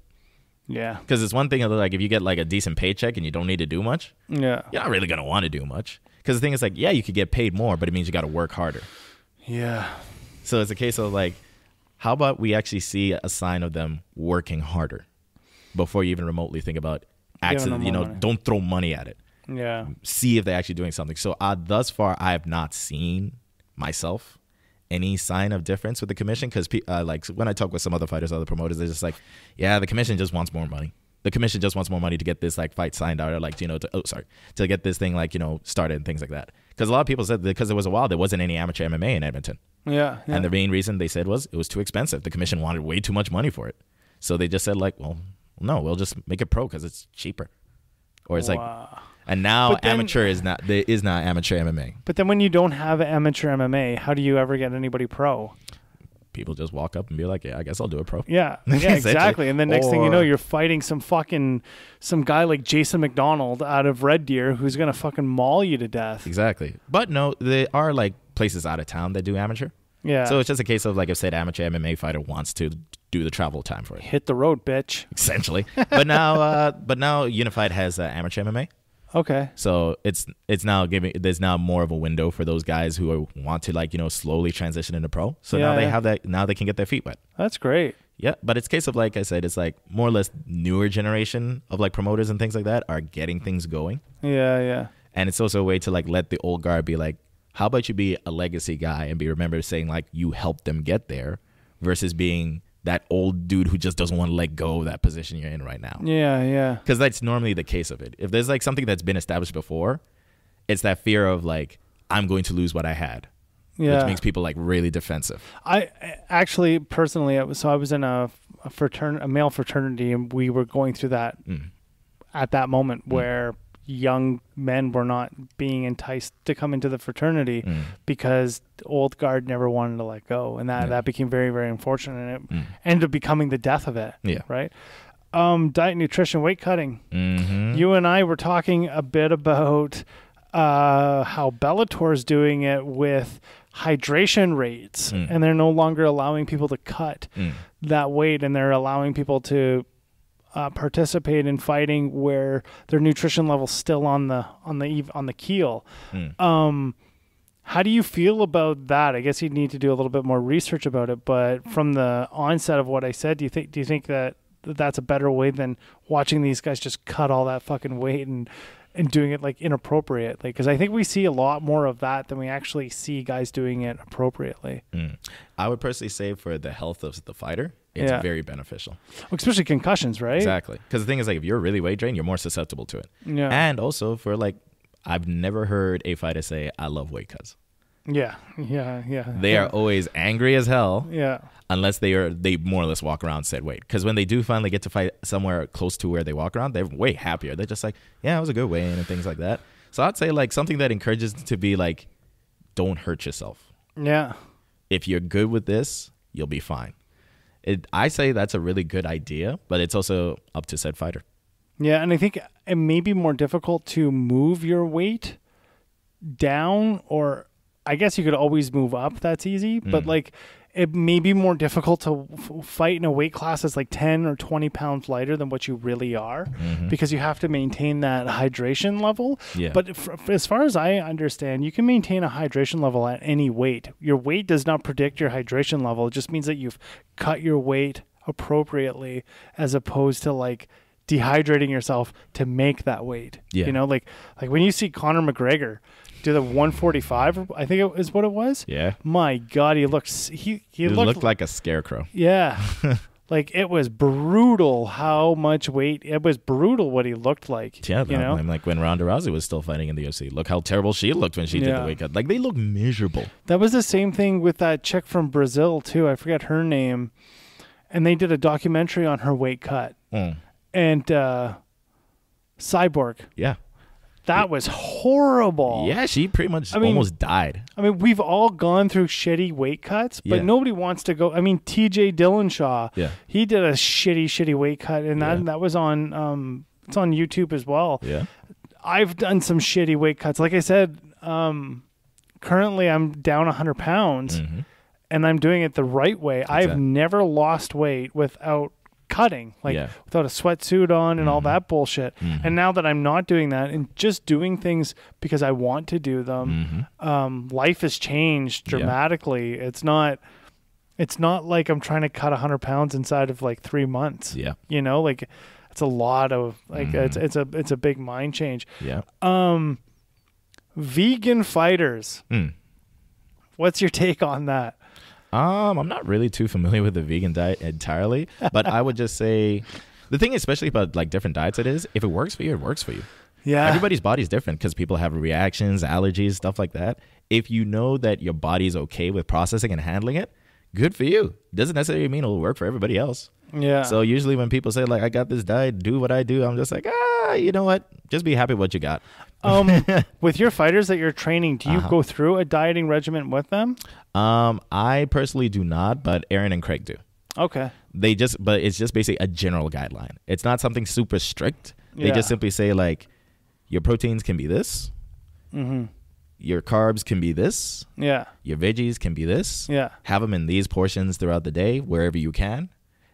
[SPEAKER 1] Yeah.
[SPEAKER 2] Because it's one thing like if you get like a decent paycheck and you don't need to do much, you're not really going to want to do much. Because the thing is like, yeah, you could get paid more, but it means you got to work harder.
[SPEAKER 1] Yeah.
[SPEAKER 2] So it's a case of like, how about we actually see a sign of them working harder before you even remotely think about accident, don't throw money at it.
[SPEAKER 1] Yeah.
[SPEAKER 2] See if they're actually doing something. So thus far, I have not seen myself any sign of difference with the commission, because like when I talk with some other fighters, other promoters, they're just like, yeah, the commission just wants more money. The commission just wants more money to get this like fight signed out, or like to get this thing like started and things like that. Because a lot of people said because it was a while there wasn't any amateur MMA in Edmonton.
[SPEAKER 1] Yeah.
[SPEAKER 2] And the main reason they said was it was too expensive. The commission wanted way too much money for it, so they just said like, well, no, we'll just make it pro because it's cheaper. Or it's like. And now amateur is not amateur MMA.
[SPEAKER 1] But then when you don't have amateur MMA, how do you ever get anybody pro?
[SPEAKER 2] People just walk up and be like, yeah, I guess I'll do a pro.
[SPEAKER 1] Yeah, exactly. And the next thing you know, you're fighting some guy like Jason McDonald out of Red Deer who's going to fucking maul you to death.
[SPEAKER 2] Exactly. But no, there are like places out of town that do amateur.
[SPEAKER 1] Yeah.
[SPEAKER 2] So it's just a case of like if said amateur MMA fighter wants to do the travel time for it.
[SPEAKER 1] Hit the road, bitch.
[SPEAKER 2] Essentially. But now Unified has amateur MMA.
[SPEAKER 1] Okay.
[SPEAKER 2] So it's now there's now more of a window for those guys who want to slowly transition into pro. So now they have that, now they can get their feet wet.
[SPEAKER 1] That's great.
[SPEAKER 2] Yeah, but it's a case of like I said, it's like more or less newer generation of like promoters and things like that are getting things going.
[SPEAKER 1] Yeah, yeah.
[SPEAKER 2] And it's also a way to like let the old guard be like, how about you be a legacy guy and be remembered saying like you helped them get there, versus being that old dude who just doesn't want to let go of that position you're in right now.
[SPEAKER 1] Yeah, yeah.
[SPEAKER 2] Because that's normally the case of it. If there's like something that's been established before, it's that fear of like, I'm going to lose what I had. Yeah. Which makes people like really defensive.
[SPEAKER 1] I actually, personally, I was in a male fraternity, and we were going through that at that moment where young men were not being enticed to come into the fraternity because the old guard never wanted to let go, and that became very, very unfortunate, and it ended up becoming the death of it.
[SPEAKER 2] Yeah.
[SPEAKER 1] Right. Diet, nutrition, weight cutting. You and I were talking a bit about how Bellator's doing it with hydration rates, and they're no longer allowing people to cut that weight, and they're allowing people to participate in fighting where their nutrition level's still on the keel. How do you feel about that? I guess you'd need to do a little bit more research about it, but from the onset of what I said, do you think that that's a better way than watching these guys just cut all that fucking weight and doing it like inappropriately? Because I think we see a lot more of that than we actually see guys doing it appropriately.
[SPEAKER 2] I would personally say for the health of the fighter, it's very beneficial.
[SPEAKER 1] Well, especially concussions, right?
[SPEAKER 2] Exactly. Because the thing is, like, if you're really weight drained, you're more susceptible to it.
[SPEAKER 1] Yeah.
[SPEAKER 2] And also for like, I've never heard a fighter say, I love weight cuts.
[SPEAKER 1] Yeah.
[SPEAKER 2] They are always angry as hell.
[SPEAKER 1] Yeah.
[SPEAKER 2] Unless they more or less walk around said weight. Because when they do finally get to fight somewhere close to where they walk around, they're way happier. They're just like, yeah, it was a good weigh-in and things like that. So I'd say like something that encourages to be like, don't hurt yourself.
[SPEAKER 1] Yeah.
[SPEAKER 2] If you're good with this, you'll be fine. I say that's a really good idea, but it's also up to said fighter.
[SPEAKER 1] Yeah, and I think it may be more difficult to move your weight down, or I guess you could always move up. That's easy, but like it may be more difficult to fight in a weight class that's like 10 or 20 pounds lighter than what you really are, because you have to maintain that hydration level.
[SPEAKER 2] Yeah.
[SPEAKER 1] But as far as I understand, you can maintain a hydration level at any weight. Your weight does not predict your hydration level. It just means that you've cut your weight appropriately, as opposed to like dehydrating yourself to make that weight.
[SPEAKER 2] Yeah.
[SPEAKER 1] You know, like when you see Conor McGregor do the 145, I think it is what it was.
[SPEAKER 2] Yeah.
[SPEAKER 1] My God, he looks he
[SPEAKER 2] looked like a scarecrow.
[SPEAKER 1] Yeah. Like it was brutal how much weight. It was brutal what he looked like.
[SPEAKER 2] Yeah,
[SPEAKER 1] you know?
[SPEAKER 2] Like when Ronda Rousey was still fighting in the UFC. Look how terrible she looked when she did the weight cut. Like they look miserable.
[SPEAKER 1] That was the same thing with that chick from Brazil too. I forget her name. And they did a documentary on her weight cut. And Cyborg.
[SPEAKER 2] Yeah.
[SPEAKER 1] That was horrible.
[SPEAKER 2] Yeah, she pretty much almost died.
[SPEAKER 1] I mean, we've all gone through shitty weight cuts, but nobody wants to go. I mean, TJ Dillashaw, he did a shitty weight cut, and that was on it's on YouTube as well.
[SPEAKER 2] Yeah.
[SPEAKER 1] I've done some shitty weight cuts. Like I said, currently I'm down 100 pounds, and I'm doing it the right way. Exactly. I've never lost weight without cutting, without a sweatsuit on and all that bullshit. And now that I'm not doing that and just doing things because I want to do them, life has changed dramatically. It's not like I'm trying to cut 100 pounds inside of like 3 months.
[SPEAKER 2] Yeah.
[SPEAKER 1] You know, like it's a lot of like, it's a big mind change.
[SPEAKER 2] Yeah.
[SPEAKER 1] Vegan fighters. What's your take on that?
[SPEAKER 2] I'm not really too familiar with the vegan diet entirely, but I would just say the thing, especially about like different diets, if it works for you, it works for you. Yeah. Everybody's body is different because people have reactions, allergies, stuff like that. If you know that your body's okay with processing and handling it, good for you. Doesn't necessarily mean it'll work for everybody else. Yeah. So usually when people say like, I got this diet, do what I do, I'm just like, you know what? Just be happy with what you got.
[SPEAKER 1] With your fighters that you're training, do you go through a dieting regimen with them?
[SPEAKER 2] I personally do not, but Aaron and Craig do.
[SPEAKER 1] Okay.
[SPEAKER 2] But it's just basically a general guideline. It's not something super strict. They just simply say like, your proteins can be this. Your carbs can be this. Yeah. Your veggies can be this. Yeah. Have them in these portions throughout the day, wherever you can,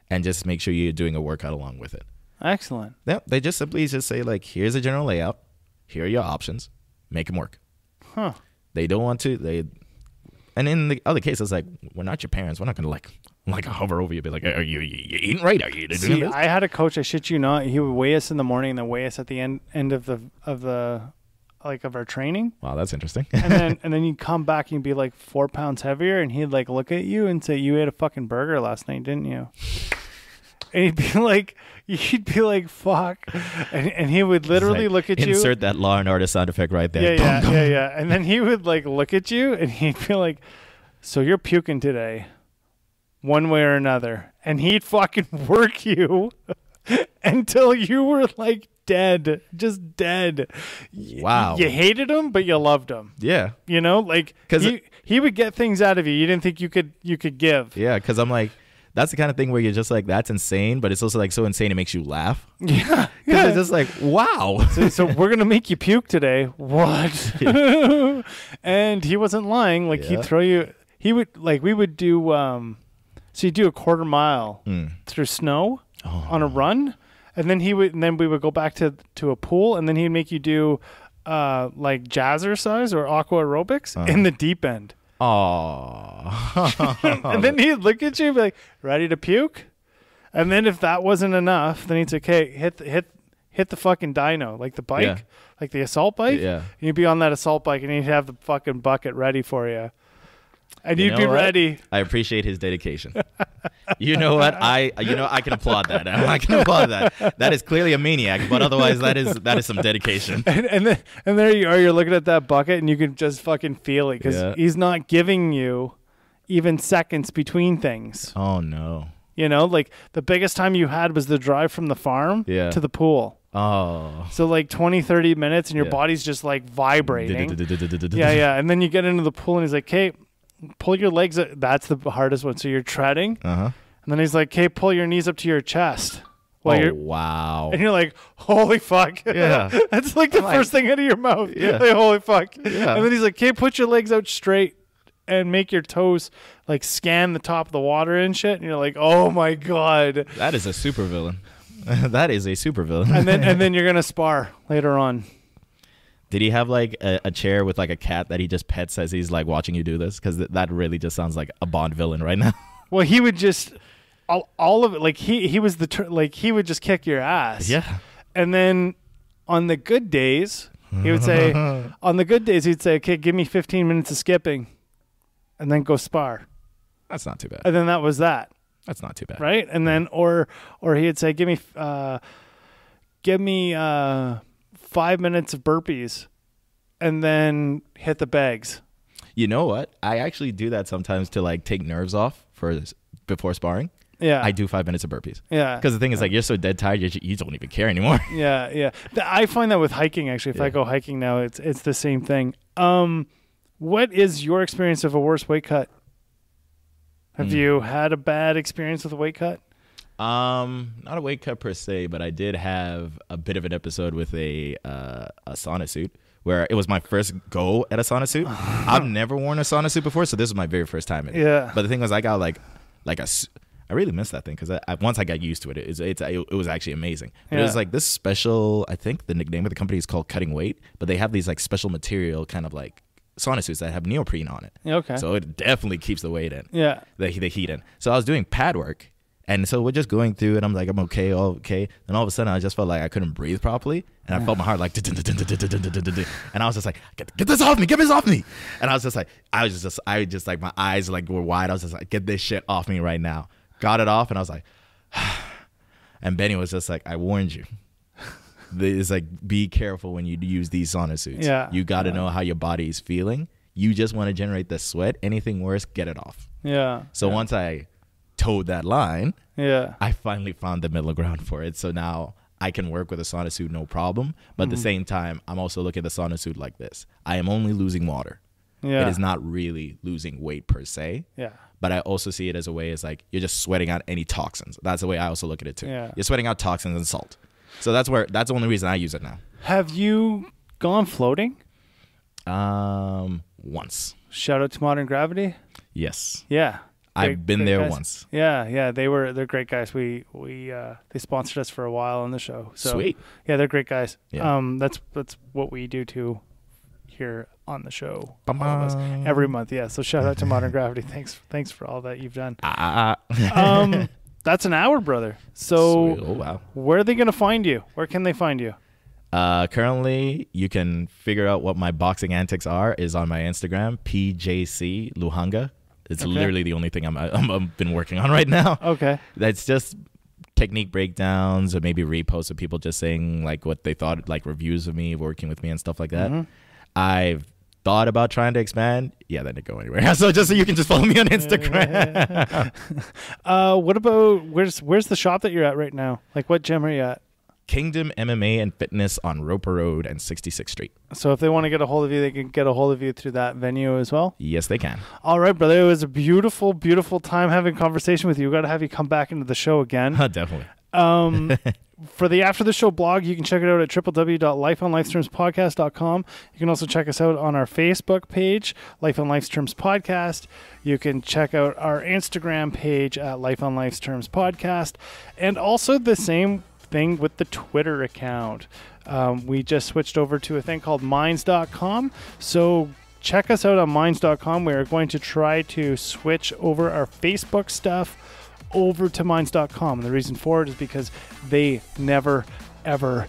[SPEAKER 2] and just make sure you're doing a workout along with it.
[SPEAKER 1] Excellent.
[SPEAKER 2] Yeah. They just simply say like, here's a general layout. Here are your options. Make them work. Huh. They don't want to. And in the other cases, like, we're not your parents. We're not going to like hover over you, be like, are you eating right? Are you doing this?
[SPEAKER 1] I had a coach, I shit you not, he would weigh us in the morning and then weigh us at the end of our training.
[SPEAKER 2] Wow, that's interesting.
[SPEAKER 1] and then you'd come back and you'd be like 4 pounds heavier, and he'd like look at you and say, you ate a fucking burger last night, didn't you? And you'd be like, fuck. And he would literally look at you.
[SPEAKER 2] Insert that Law and Order sound effect right there.
[SPEAKER 1] Yeah. And then he would like look at you and he'd be like, so you're puking today, one way or another. And he'd fucking work you until you were like dead, just dead.
[SPEAKER 2] Wow.
[SPEAKER 1] You hated him, but you loved him.
[SPEAKER 2] Yeah.
[SPEAKER 1] You know, like, because he would get things out of you you didn't think you could give.
[SPEAKER 2] Yeah, because I'm like, that's the kind of thing where you're just like, that's insane, but it's also like so insane it makes you laugh.
[SPEAKER 1] Yeah.
[SPEAKER 2] Because it's just like, wow.
[SPEAKER 1] So we're going to make you puke today. What? Yeah. And he wasn't lying. Like he'd throw you, he would like, we would do, so you do a quarter mile through snow on a run. And then we would go back to a pool, and then he'd make you do like jazzercise or aqua aerobics in the deep end.
[SPEAKER 2] Oh.
[SPEAKER 1] And then he'd look at you and be like, ready to puke? And then if that wasn't enough, then he'd say, okay, hit the fucking dyno, like the bike, like the assault bike. Yeah. And you'd be on that assault bike, and he'd have the fucking bucket ready for you. And you'd be ready.
[SPEAKER 2] I appreciate his dedication. You know what? I can applaud that. I can applaud that. That is clearly a maniac, but otherwise that is some dedication.
[SPEAKER 1] And there you are. You're looking at that bucket, and you can just fucking feel it because he's not giving you even seconds between things.
[SPEAKER 2] Oh no.
[SPEAKER 1] You know, like the biggest time you had was the drive from the farm to the pool.
[SPEAKER 2] Oh.
[SPEAKER 1] So like 20, 30 minutes, and your body's just like vibrating. Yeah. And then you get into the pool, and he's like, "Hey, pull your legs." That's the hardest one. So you're treading. And then he's like, "Hey, pull your knees up to your chest."
[SPEAKER 2] Wow.
[SPEAKER 1] And you're like, "Holy fuck."
[SPEAKER 2] Yeah.
[SPEAKER 1] That's like the first thing out of your mouth.
[SPEAKER 2] Yeah.
[SPEAKER 1] Like, holy fuck.
[SPEAKER 2] Yeah.
[SPEAKER 1] And then he's like, "Hey, put your legs out straight and make your toes like scan the top of the water and shit." And you're like, "Oh my God."
[SPEAKER 2] That is a supervillain. That is a supervillain.
[SPEAKER 1] and then you're going to spar later on.
[SPEAKER 2] Did he have like a chair with like a cat that he just pets as he's like watching you do this? Because that really just sounds like a Bond villain right now.
[SPEAKER 1] Well, he would just all of it. Like he was he would just kick your ass.
[SPEAKER 2] Yeah.
[SPEAKER 1] And then on the good days, he would say, he'd say, "Okay, give me 15 minutes of skipping, and then go spar."
[SPEAKER 2] That's not too bad.
[SPEAKER 1] And then that was that.
[SPEAKER 2] That's not too bad.
[SPEAKER 1] Right. And then or he'd say, give me 5 minutes of burpees, and then hit the bags.
[SPEAKER 2] You know what? I actually do that sometimes to like take nerves off before sparring.
[SPEAKER 1] Yeah.
[SPEAKER 2] I do 5 minutes of burpees.
[SPEAKER 1] Yeah.
[SPEAKER 2] Because the thing is like you're so dead tired you don't even care anymore.
[SPEAKER 1] Yeah. I find that with hiking actually. If I go hiking now, it's the same thing. What is your experience of a worse weight cut? Have you had a bad experience with a weight cut?
[SPEAKER 2] Not a weight cut per se, but I did have a bit of an episode with a sauna suit where it was my first go at a sauna suit. I've never worn a sauna suit before, so this was my very first time in it.
[SPEAKER 1] Yeah.
[SPEAKER 2] But the thing was, I got I really missed that thing because once I got used to it, it was actually amazing. But it was like this special, I think the name of the company is called Cutting Weight, but they have these like special material kind of like sauna suits that have neoprene on it.
[SPEAKER 1] Okay.
[SPEAKER 2] So it definitely keeps the weight in.
[SPEAKER 1] Yeah.
[SPEAKER 2] The heat in. So I was doing pad work. And so we're just going through it. I'm like, I'm okay, all okay. And all of a sudden, I just felt like I couldn't breathe properly. And I felt my heart like, and I was just like, get this off me, get this off me. And I was just like, my eyes like were wide. I was just like, get this shit off me right now. Got it off, and I was like, and Benny was just like, I warned you. It's like, be careful when you use these sauna suits.
[SPEAKER 1] Yeah.
[SPEAKER 2] You got to know how your body is feeling. You just want to generate the sweat. Anything worse, get it off.
[SPEAKER 1] Yeah.
[SPEAKER 2] So once I towed that line, I finally found the middle ground for it. So now I can work with a sauna suit no problem, but at the same time I'm also looking at the sauna suit like this. I am only losing water. It is not really losing weight per se. But I also see it as a way as like you're just sweating out any toxins. That's the way I also look at it too. You're sweating out toxins and salt. So that's the only reason I use it now.
[SPEAKER 1] Have you gone floating?
[SPEAKER 2] Once.
[SPEAKER 1] Shout out to Modern Gravity.
[SPEAKER 2] Yes.
[SPEAKER 1] Yeah.
[SPEAKER 2] I've been there
[SPEAKER 1] guys.
[SPEAKER 2] once.
[SPEAKER 1] Yeah, they're great guys. We they sponsored us for a while on the show. So,
[SPEAKER 2] sweet.
[SPEAKER 1] Yeah, they're great guys.
[SPEAKER 2] Yeah.
[SPEAKER 1] That's what we do too here on the show every month. Yeah. So shout out to Modern Gravity. Thanks for all that you've done. That's an hour, brother. So
[SPEAKER 2] sweet. Oh wow.
[SPEAKER 1] Where are they gonna find you? Where can they find you?
[SPEAKER 2] Currently, you can figure out what my boxing antics are is on my Instagram, PJC Luhanga. It's literally the only thing I've been working on right now. Okay. That's just technique breakdowns or maybe reposts of people just saying like what they thought, like reviews of me, working with me and stuff like that. I've thought about trying to expand. Yeah, that didn't go anywhere. So you can just follow me on Instagram.
[SPEAKER 1] What about where's the shop that you're at right now? Like what gym are you at?
[SPEAKER 2] Kingdom MMA and Fitness on Roper Road and 66th Street.
[SPEAKER 1] So if they want to get a hold of you, they can get a hold of you through that venue as well?
[SPEAKER 2] Yes, they can.
[SPEAKER 1] All right, brother. It was a beautiful, beautiful time having a conversation with you. We've got to have you come back into the show again.
[SPEAKER 2] Definitely.
[SPEAKER 1] For the After the Show blog, you can check it out at www.lifeonlifestermspodcast.com. You can also check us out on our Facebook page, Life on Life's Terms Podcast. You can check out our Instagram page at Life on Life's Terms Podcast. And also the same thing with the Twitter account. We just switched over to a thing called Minds.com. So check us out on Minds.com. We're going to try to switch over our Facebook stuff over to Minds.com. And the reason for it is because they never, ever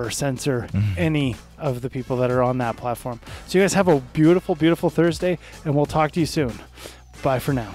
[SPEAKER 1] censor any of the people that are on that platform. So you guys have a beautiful, beautiful Thursday, and we'll talk to you soon. Bye for now.